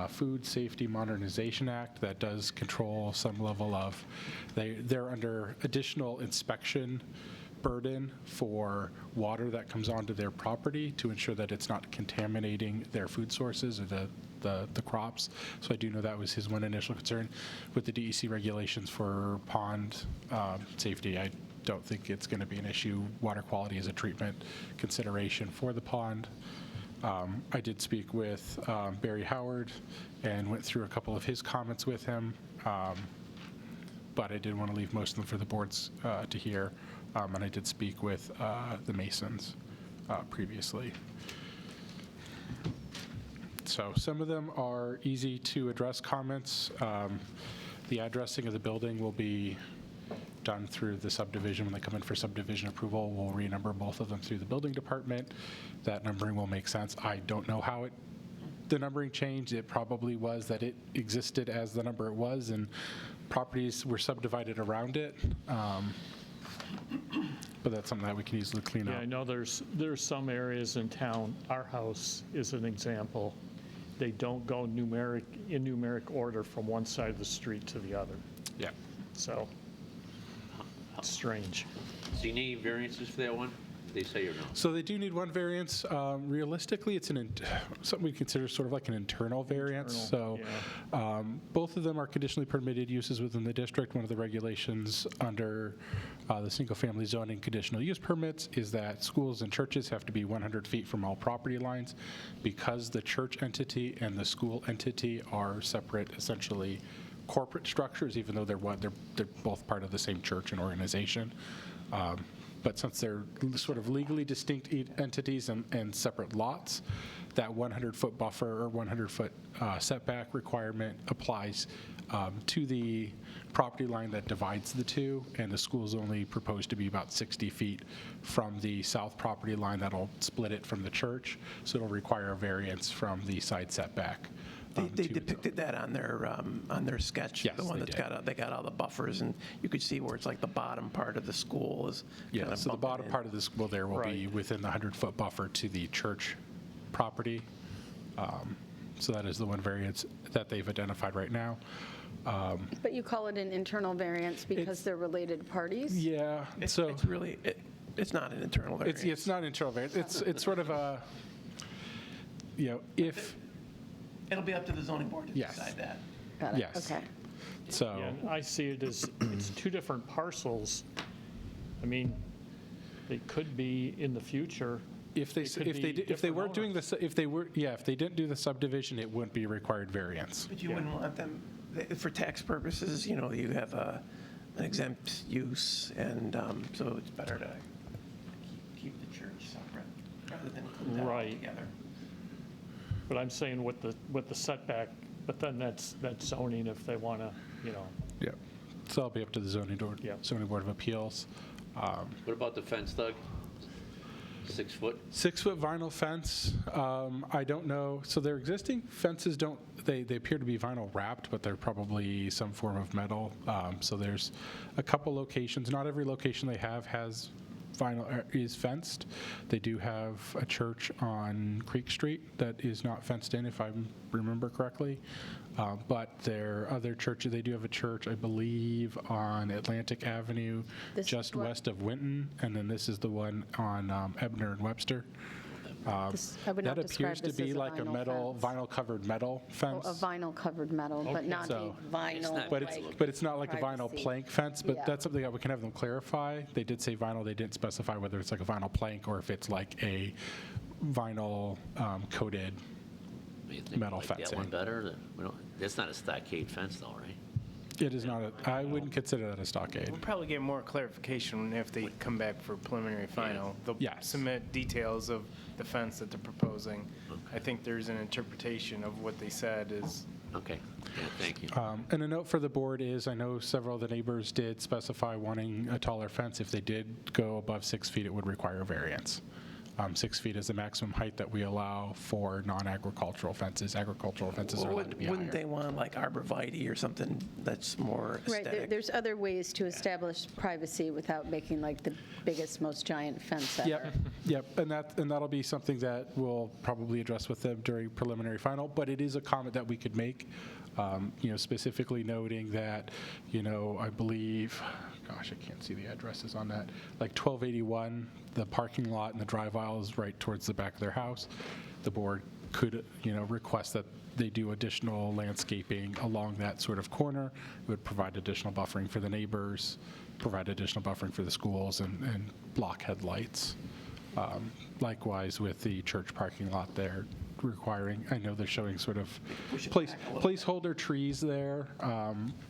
Food Safety Modernization Act, that does control some level of, they're under additional inspection burden for water that comes onto their property to ensure that it's not contaminating their food sources or the crops. So I do know that was his one initial concern. With the DEC regulations for pond safety, I don't think it's going to be an issue. Water quality is a treatment consideration for the pond. I did speak with Barry Howard and went through a couple of his comments with him, but I did want to leave most of them for the boards to hear. And I did speak with the Masons previously. So some of them are easy to address comments. The addressing of the building will be done through the subdivision. When they come in for subdivision approval, we'll renumber both of them through the building department. That numbering will make sense. I don't know how the numbering changed. It probably was that it existed as the number it was, and properties were subdivided around it. But that's something that we can easily clean Yeah, up. I know there's some areas in town, our house is an example, they don't go in numeric order from one side of the street to the other. Yeah. So, it's strange. Do you need variances for that one? They say or no? So they do need one variance. Realistically, it's something we consider sort of like an internal variance. So both of them are conditionally permitted uses within the district. One of the regulations under the single-family zoning conditional use permits is that schools and churches have to be 100 feet from all property lines. Because the church entity and the school entity are separate, essentially corporate structures, even though they're both part of the same church and organization. But since they're sort of legally distinct entities and separate lots, that 100-foot buffer or 100-foot setback requirement applies to the property line that divides the two, and the school's only proposed to be about 60 feet from the south property line that'll split it from the church, so it'll require a variance from the side setback. They depicted that on their sketch. Yes, the one they that's did. they got all the buffers, and you could see where it's like the bottom part of the school is. Yeah, kind of so the bumping bottom in. part of the school there will be within the 100-foot buffer to the church property. So that is the one variance that they've identified right now. But you call it an internal variance because they're related parties? Yeah, It's really it's not an internal variance. it's not an internal variance. It's sort of a, if. It'll be up to the zoning board to Yes. decide that. Got it. Yes. Okay. So. Yeah, I see it as, it's two different parcels. I mean, they could be in the future. If they weren't doing this, if they didn't do the subdivision, it wouldn't be a required variance. But you wouldn't want them, for tax purposes, you have an exempt use, and so it's better to keep the church separate rather than include that all Right. together. But I'm saying with the setback, but then that's zoning if they want to, Yeah. So it'll be up to the zoning board of appeals. What about the fence, Doug? 6 foot? 6-foot vinyl fence, I don't know. So their existing fences they appear to be vinyl wrapped, but they're probably some form of metal. So there's a couple locations. Not every location they have has vinyl is fenced. They do have a church on Creek Street that is not fenced in, if I remember correctly. But their other churches, they do have a church, I believe, on Atlantic Avenue, just west of Winton, and then this is the one on Ebner and Webster. I would not That describe appears to this be as a like a vinyl fence. vinyl-covered metal fence. A vinyl-covered metal, but not a So- vinyl, But it's not like a vinyl privacy. plank fence, but Yeah. that's something that we can have them clarify. They did say vinyl, they didn't specify whether it's like a vinyl plank or if it's like a vinyl coated You think metal we like that one fencing. better? That's not a stockade fence though, right? It is not, I wouldn't consider that a stockade. We'll probably get more clarification if they come back for preliminary final. They'll Yes. submit details of the fence that they're proposing. I think there's an interpretation of what they said is. Okay, yeah, thank you. And a note for the board is, I know several of the neighbors did specify wanting a taller fence. If they did go above 6 feet, it would require a variance. 6 feet is the maximum height that we allow for non-agricultural fences. Agricultural fences are allowed to be Wouldn't higher. they want like arborvitae or something that's more Right, aesthetic? there's other ways to establish privacy without making like the biggest, most giant fence ever. Yep, and that'll be something that we'll probably address with them during preliminary final, but it is a comment that we could make, specifically noting that, I believe, gosh, I can't see the addresses on that, like 1281, the parking lot and the drive aisle is right towards the back of their house. The board could, request that they do additional landscaping along that sort of corner. It would provide additional buffering for the neighbors, provide additional buffering for the schools, and block headlights. Likewise with the church parking lot there, requiring, I know they're showing sort of placeholder trees there,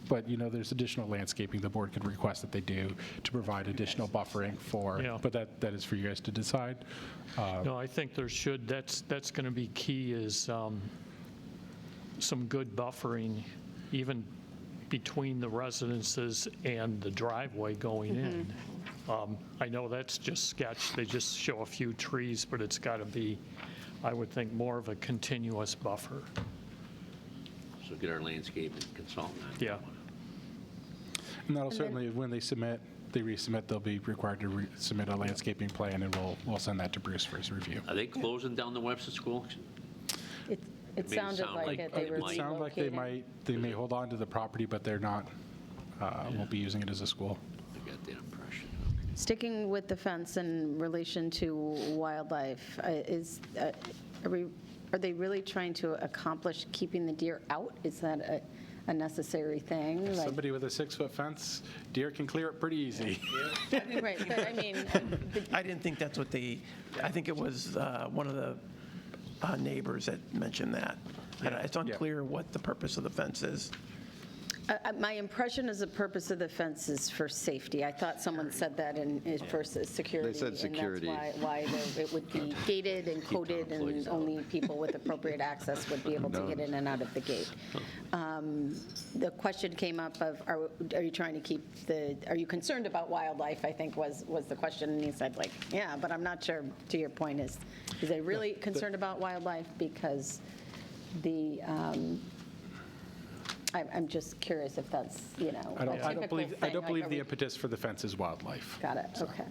but there's additional landscaping the board could request that they do to provide additional buffering for, but that is for you guys to decide. No, I think that's going to be key is some good buffering, even between the residences and the driveway going in. I know that's just sketch. They just show a few trees, but it's got to be, I would think, more of a continuous buffer. So get our landscaping consultant on that Yeah. one. And that'll certainly, when they resubmit, they'll be required to submit a landscaping plan, and we'll send that to Bruce for his review. Are they closing down the Webster School? It made it sounded sound like like it. They it were might. It sounds like they relocating. may hold on to the property, but they're not, won't be using it as a school. I got that impression. Sticking with the fence in relation to wildlife, are they really trying to accomplish keeping the deer out? Is that a necessary thing? Like- Somebody with a 6-foot fence, deer can clear it pretty easy. Right, but I mean, I didn't think that's what I think it was one of the neighbors that mentioned that. And it's unclear what the purpose of the fence is. my impression is the purpose of the fence is for safety. I thought someone said that for security. They said security. And that's why it would be gated and coded, and only people with appropriate access would be able to get in and out of the gate. The question came up of, are you trying to keep are you concerned about wildlife, I think was the question. And he said, like, yeah, but I'm not sure, to your point, is they really concerned about wildlife? Because I'm just curious if that's, I don't believe Like, the impetus for the fence is wildlife. Got it, okay.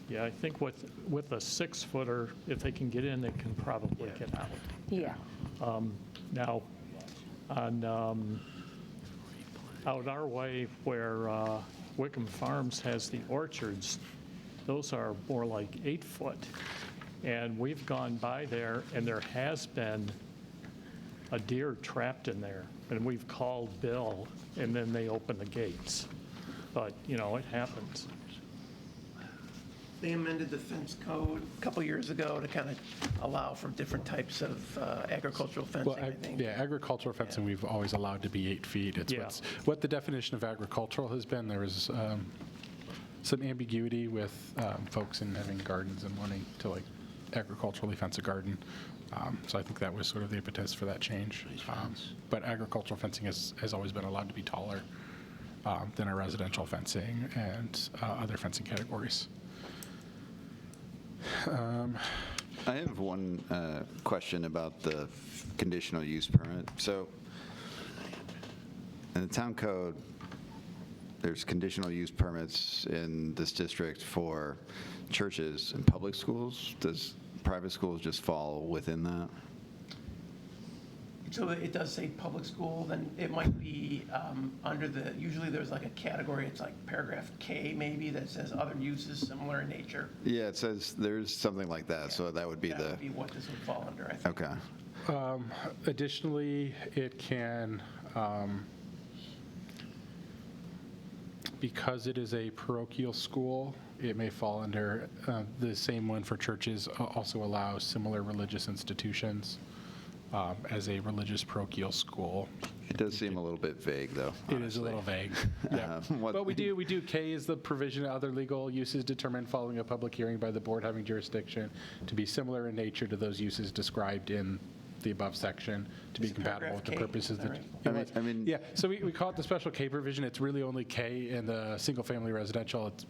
Yeah, I think with a 6-footer, if they can get in, they can probably get out. Yeah. Now, on out our way where Wickham Farms has the orchards, those are more like 8-foot. And we've gone by there, and there has been a deer trapped in there. And we've called Bill, and then they open the gates. But, it happens. They amended the fence code a couple years ago to kind of allow for different types of agricultural fencing, I think. Yeah, agricultural fencing we've always allowed to be 8 feet. It's what the definition of agricultural has been. There was some ambiguity with folks in having gardens and wanting to agriculturally fence a garden. So I think that was sort of the impetus for that change. But agricultural fencing has always been allowed to be taller than our residential fencing and other fencing categories. I have one question about the conditional use permit. So in the town code, there's conditional use permits in this district for churches and public schools. Does private schools just fall within that? So it does say public school, then it might be under usually there's like a category, it's like paragraph K maybe, that says other uses similar in nature. Yeah, it says there's something like that, so that would be That would be what this would fall under, I think. Okay. Additionally, it can, because it is a parochial school, it may fall under the same one for churches, also allows similar religious institutions as a religious parochial school. It does seem a little bit vague, though. It is a little vague. Yeah. But we do, K is the provision of other legal uses determined following a public hearing by the board having jurisdiction to be similar in nature to those uses described in the above section, to be compatible with the purposes that. Yeah, so we call it the special K provision. It's really only K in the single-family residential. It's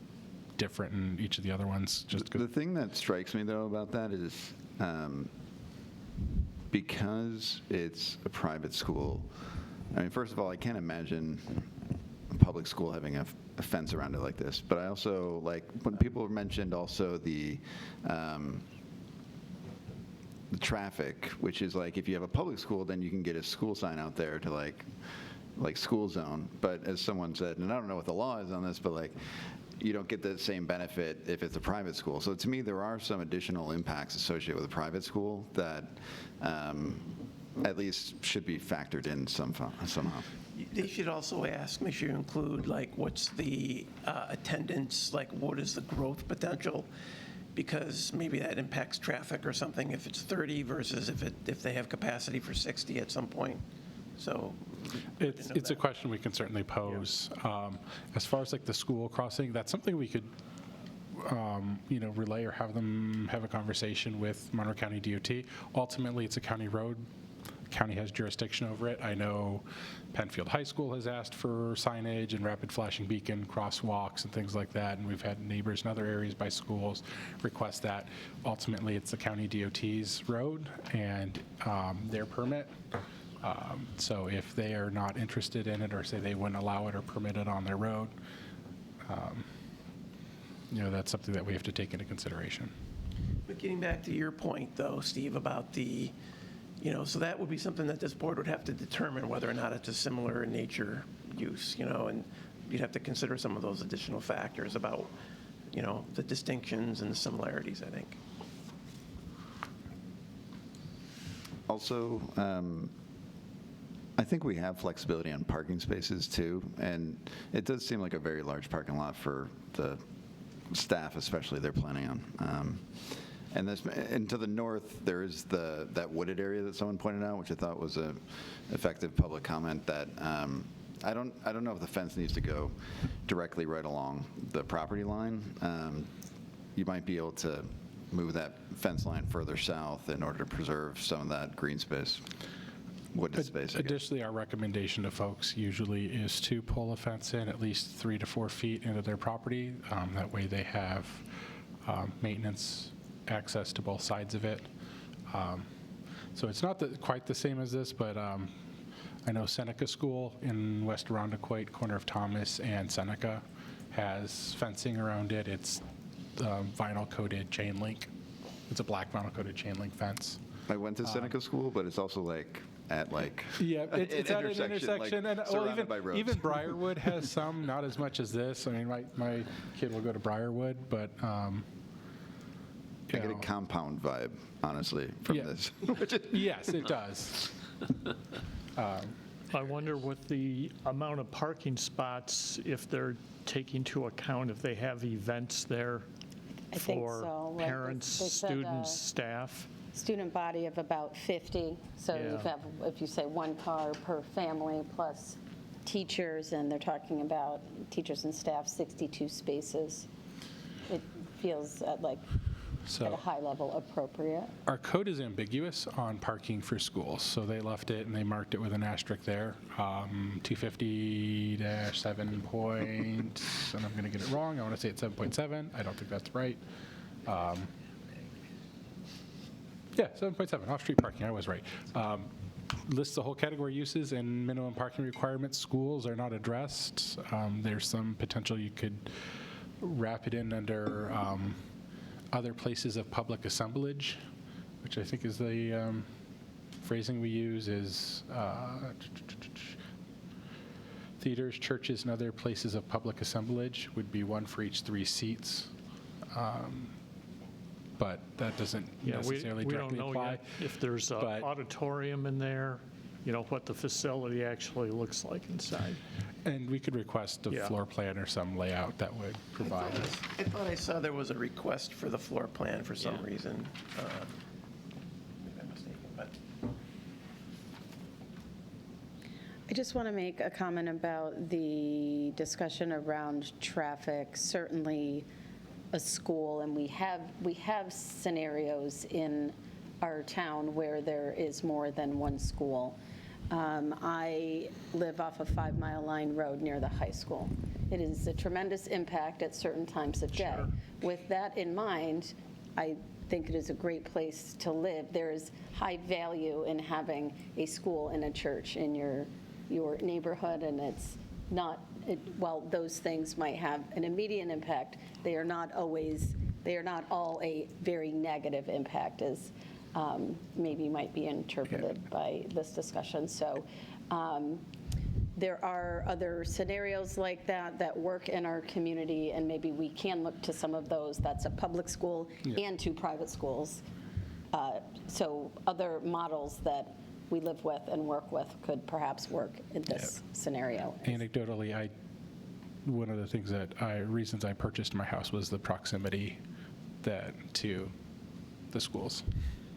different in each of the other ones. The thing that strikes me, though, about that is because it's a private school, I mean, first of all, I can't imagine a public school having a fence around it like this. But I also, when people mentioned also the traffic, which is if you have a public school, then you can get a school sign out there to like school zone. But as someone said, and I don't know what the law is on this, but you don't get the same benefit if it's a private school. So to me, there are some additional impacts associated with a private school that at least should be factored in somehow. They should also make sure you include what's the attendance, what is the growth potential, because maybe that impacts traffic or something if it's 30 versus if they have capacity for 60 at some point. So it's a question we can certainly pose. As far as the school crossing, that's something we could relay or have them have a conversation with Monroe County DOT. Ultimately, it's a county road. County has jurisdiction over it. I know Penfield High School has asked for signage and rapid flashing beacon crosswalks and things like that, and we've had neighbors in other areas by schools request that. Ultimately, it's the county DOT's road and their permit. So if they are not interested in it or say they wouldn't allow it or permit it on their road, that's something that we have to take into consideration. But getting back to your point, though, Steve, about so that would be something that this board would have to determine whether or not it's a similar in nature use, and you'd have to consider some of those additional factors about the distinctions and the similarities, I think. Also, I think we have flexibility on parking spaces too, and it does seem like a very large parking lot for the staff, especially they're planning on. And to the north, there is that wooded area that someone pointed out, which I thought was a effective public comment. That I don't know if the fence needs to go directly right along the property line. You might be able to move that fence line further south in order to preserve some of that green space, wooded space. Additionally, our recommendation to folks usually is to pull a fence in at least 3 to 4 feet into their property. That way they have maintenance access to both sides of it. So it's not quite the same as this, but I know Seneca School in West Arundequoit, corner of Thomas and Seneca, has fencing around it. It's vinyl-coated chain link. It's a black vinyl-coated chain link fence. I went to Seneca School, but it's also at yeah, it's at an intersection, like, and surrounded by roads. even Briarwood has some, not as much as this. I mean, my kid will go to Briarwood, but I get a compound vibe, honestly, from this. Yes, it does. I wonder with the amount of parking spots, if they're taking into account if they have events there I think for so. Like parents, they said, students, staff. Student body of about 50. So you Yeah. have, if you say one car per family plus teachers, and they're talking about teachers and staff, 62 spaces. It feels at a high level appropriate. Our code is ambiguous on parking for schools, so they left it and they marked it with an asterisk there. 250-7 point, and I'm going to get it wrong. I want to say it's 7.7. I don't think that's right. Yeah, 7.7, off-street parking, I was right. Lists the whole category uses and minimum parking requirements. Schools are not addressed. There's some potential you could wrap it in under other places of public assemblage, which I think is the phrasing we use is theaters, churches, and other places of public assemblage would be one for each 3 seats. But that doesn't necessarily we don't directly know apply. yet if there's an auditorium in there, what the facility actually looks like inside. And we could request a floor plan or some layout that would provide. I thought I saw there was a request for the floor plan for some reason. Maybe I'm mistaken, but. I just want to make a comment about the discussion around traffic. Certainly a school, and we have scenarios in our town where there is more than one school. I live off of 5 Mile Line Road near the high school. It is a tremendous impact at certain times of day. With that in mind, I think it is a great place to live. There is high value in having a school and a church in your neighborhood, and it's not, while those things might have an immediate impact, they are not all a very negative impact, as maybe might be interpreted by this discussion. So there are other scenarios like that work in our community, and maybe we can look to some of those. That's a public school and 2 private schools. So other models that we live with and work with could perhaps work in this scenario. Anecdotally, one of the things reasons I purchased my house was the proximity to the schools.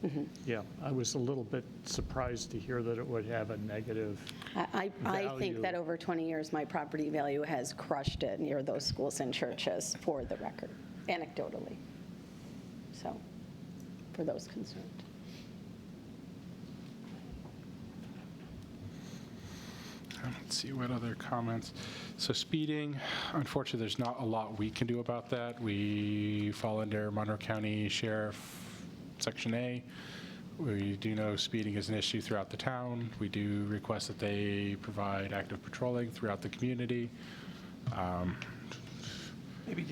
Mm-hmm. Yeah, I was a little bit surprised to hear that it would have a negative I think value. that over 20 years, my property value has crushed it near those schools and churches, for the record, anecdotally. So, for those concerned. Let's see what other comments. So speeding, unfortunately, there's not a lot we can do about that. We fall under Monroe County Sheriff Section A. We do know speeding is an issue throughout the town. We do request that they provide active patrolling throughout the community. Maybe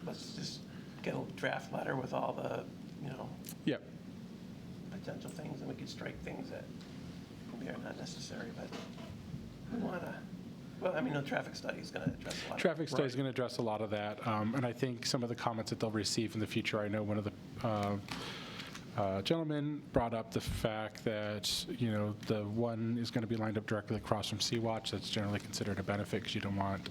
let's just get a draft letter with all the, Yep. potential things, and we could strike things that maybe are not necessary, but we want to Well, I mean, the traffic study is going to address a lot. Traffic study is going to address a lot of that, and I think some of the comments that they'll receive in the future, I know one of the gentlemen brought up the fact that, you know, the one is going to be lined up directly across from Sea-Watch. That's generally considered a benefit because you don't want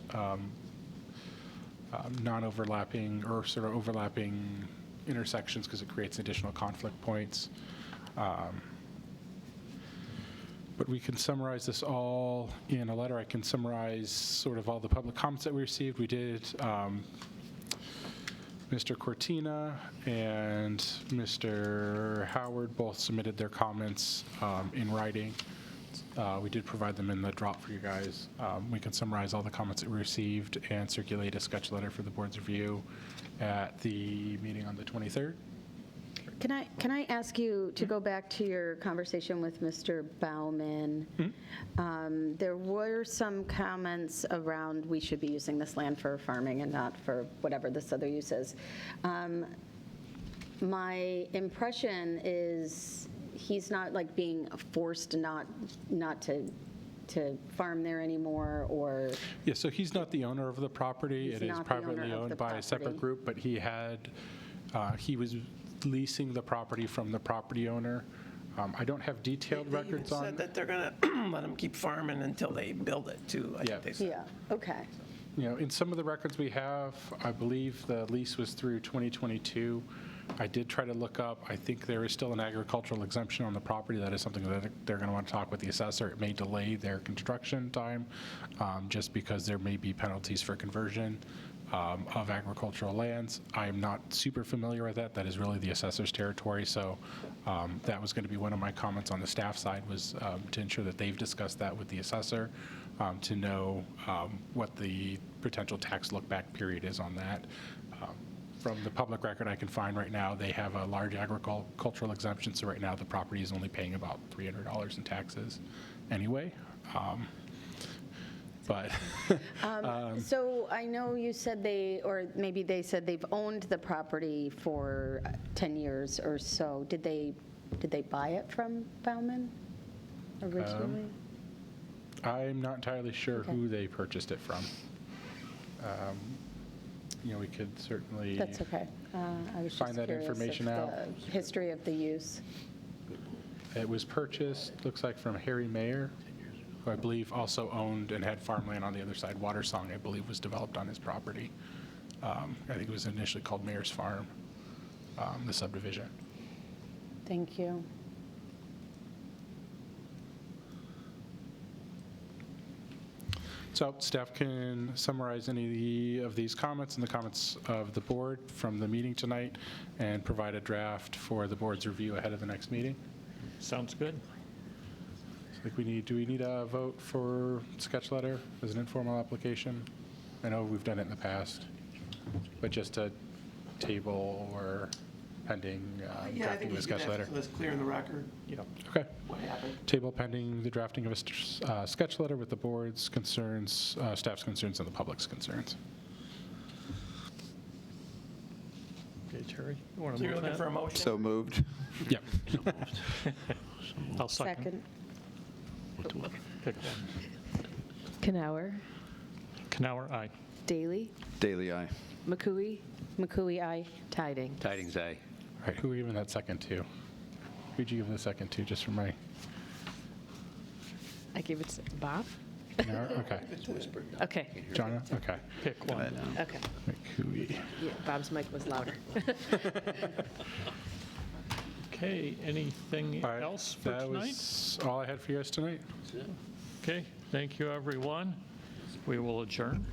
non-overlapping or sort of overlapping intersections because it creates additional conflict points. But we can summarize this all in a letter. I can summarize sort of all the public comments that we received. We did Mr. Cortina and Mr. Howard both submitted their comments in writing. We did provide them in the drop for you guys. We can summarize all the comments that we received and circulate a sketch letter for the board's review at the meeting on the 23rd. Can I ask you to go back to your conversation with Mr. Bauman? There were some comments around we should be using this land for farming and not for whatever this other use is. My impression is he's not like being forced not to farm there anymore, or? Yeah, so he's not the owner of the property. He's It is not the owner privately of owned the by a separate property. group, but he was leasing the property from the property owner. I don't have detailed They even records on. said that they're going to let them keep farming until they build it, too, I think they said. Yeah, okay. You know, in some of the records we have, I believe the lease was through 2022. I did try to look up, I think there is still an agricultural exemption on the property. That is something that they're going to want to talk with the assessor. It may delay their construction time just because there may be penalties for conversion of agricultural lands. I'm not super familiar with that. That is really the assessor's territory. So that was going to be one of my comments on the staff side, was to ensure that they've discussed that with the assessor to know what the potential tax look-back period is on that. From the public record I can find right now, they have a large agricultural exemption, so right now the property is only paying about $300 in taxes anyway. But So I know you said or maybe they said they've owned the property for 10 years or so. Did they buy it from Bauman originally? I'm not entirely sure Okay. who they purchased it from. You know, we could certainly That's okay. I was find just that curious information of out. the history of the use. It was purchased, looks like, from Harry Mayer, who I believe also owned and had farmland on the other side. Watersong, I believe, was developed on his property. I think it was initially called Mayer's Farm, the subdivision. Thank you. So staff can summarize any of these comments and the comments of the board from the meeting tonight and provide a draft for the board's review ahead of the next meeting. Sounds good. Do we need a vote for sketch letter as an informal application? I know we've done it in the past, but just a table or pending Yeah, I drafting think of we a should sketch have letter. this clear in the record, Okay. what happened. Table pending the drafting of a sketch letter with the board's concerns, staff's concerns, and the public's concerns. Okay, Terry, you want So to you're move looking for a that? motion? So moved. Yep. I'll second. Pick one. Kanauer, Kanauer, aye. Daly, Daly, aye. McCooey, McCooey, aye. Tydings. Tydings, aye. All right, who are we giving that second to? Who'd you give the second to, just for my, I give it to Bob. no? Okay. Okay, Johnna? Okay. Pick one. okay. McCooey. Yeah, Bob's mic was louder. Okay, anything All right, else for that tonight? was all I had for you guys tonight. Okay, thank you, everyone. We will adjourn.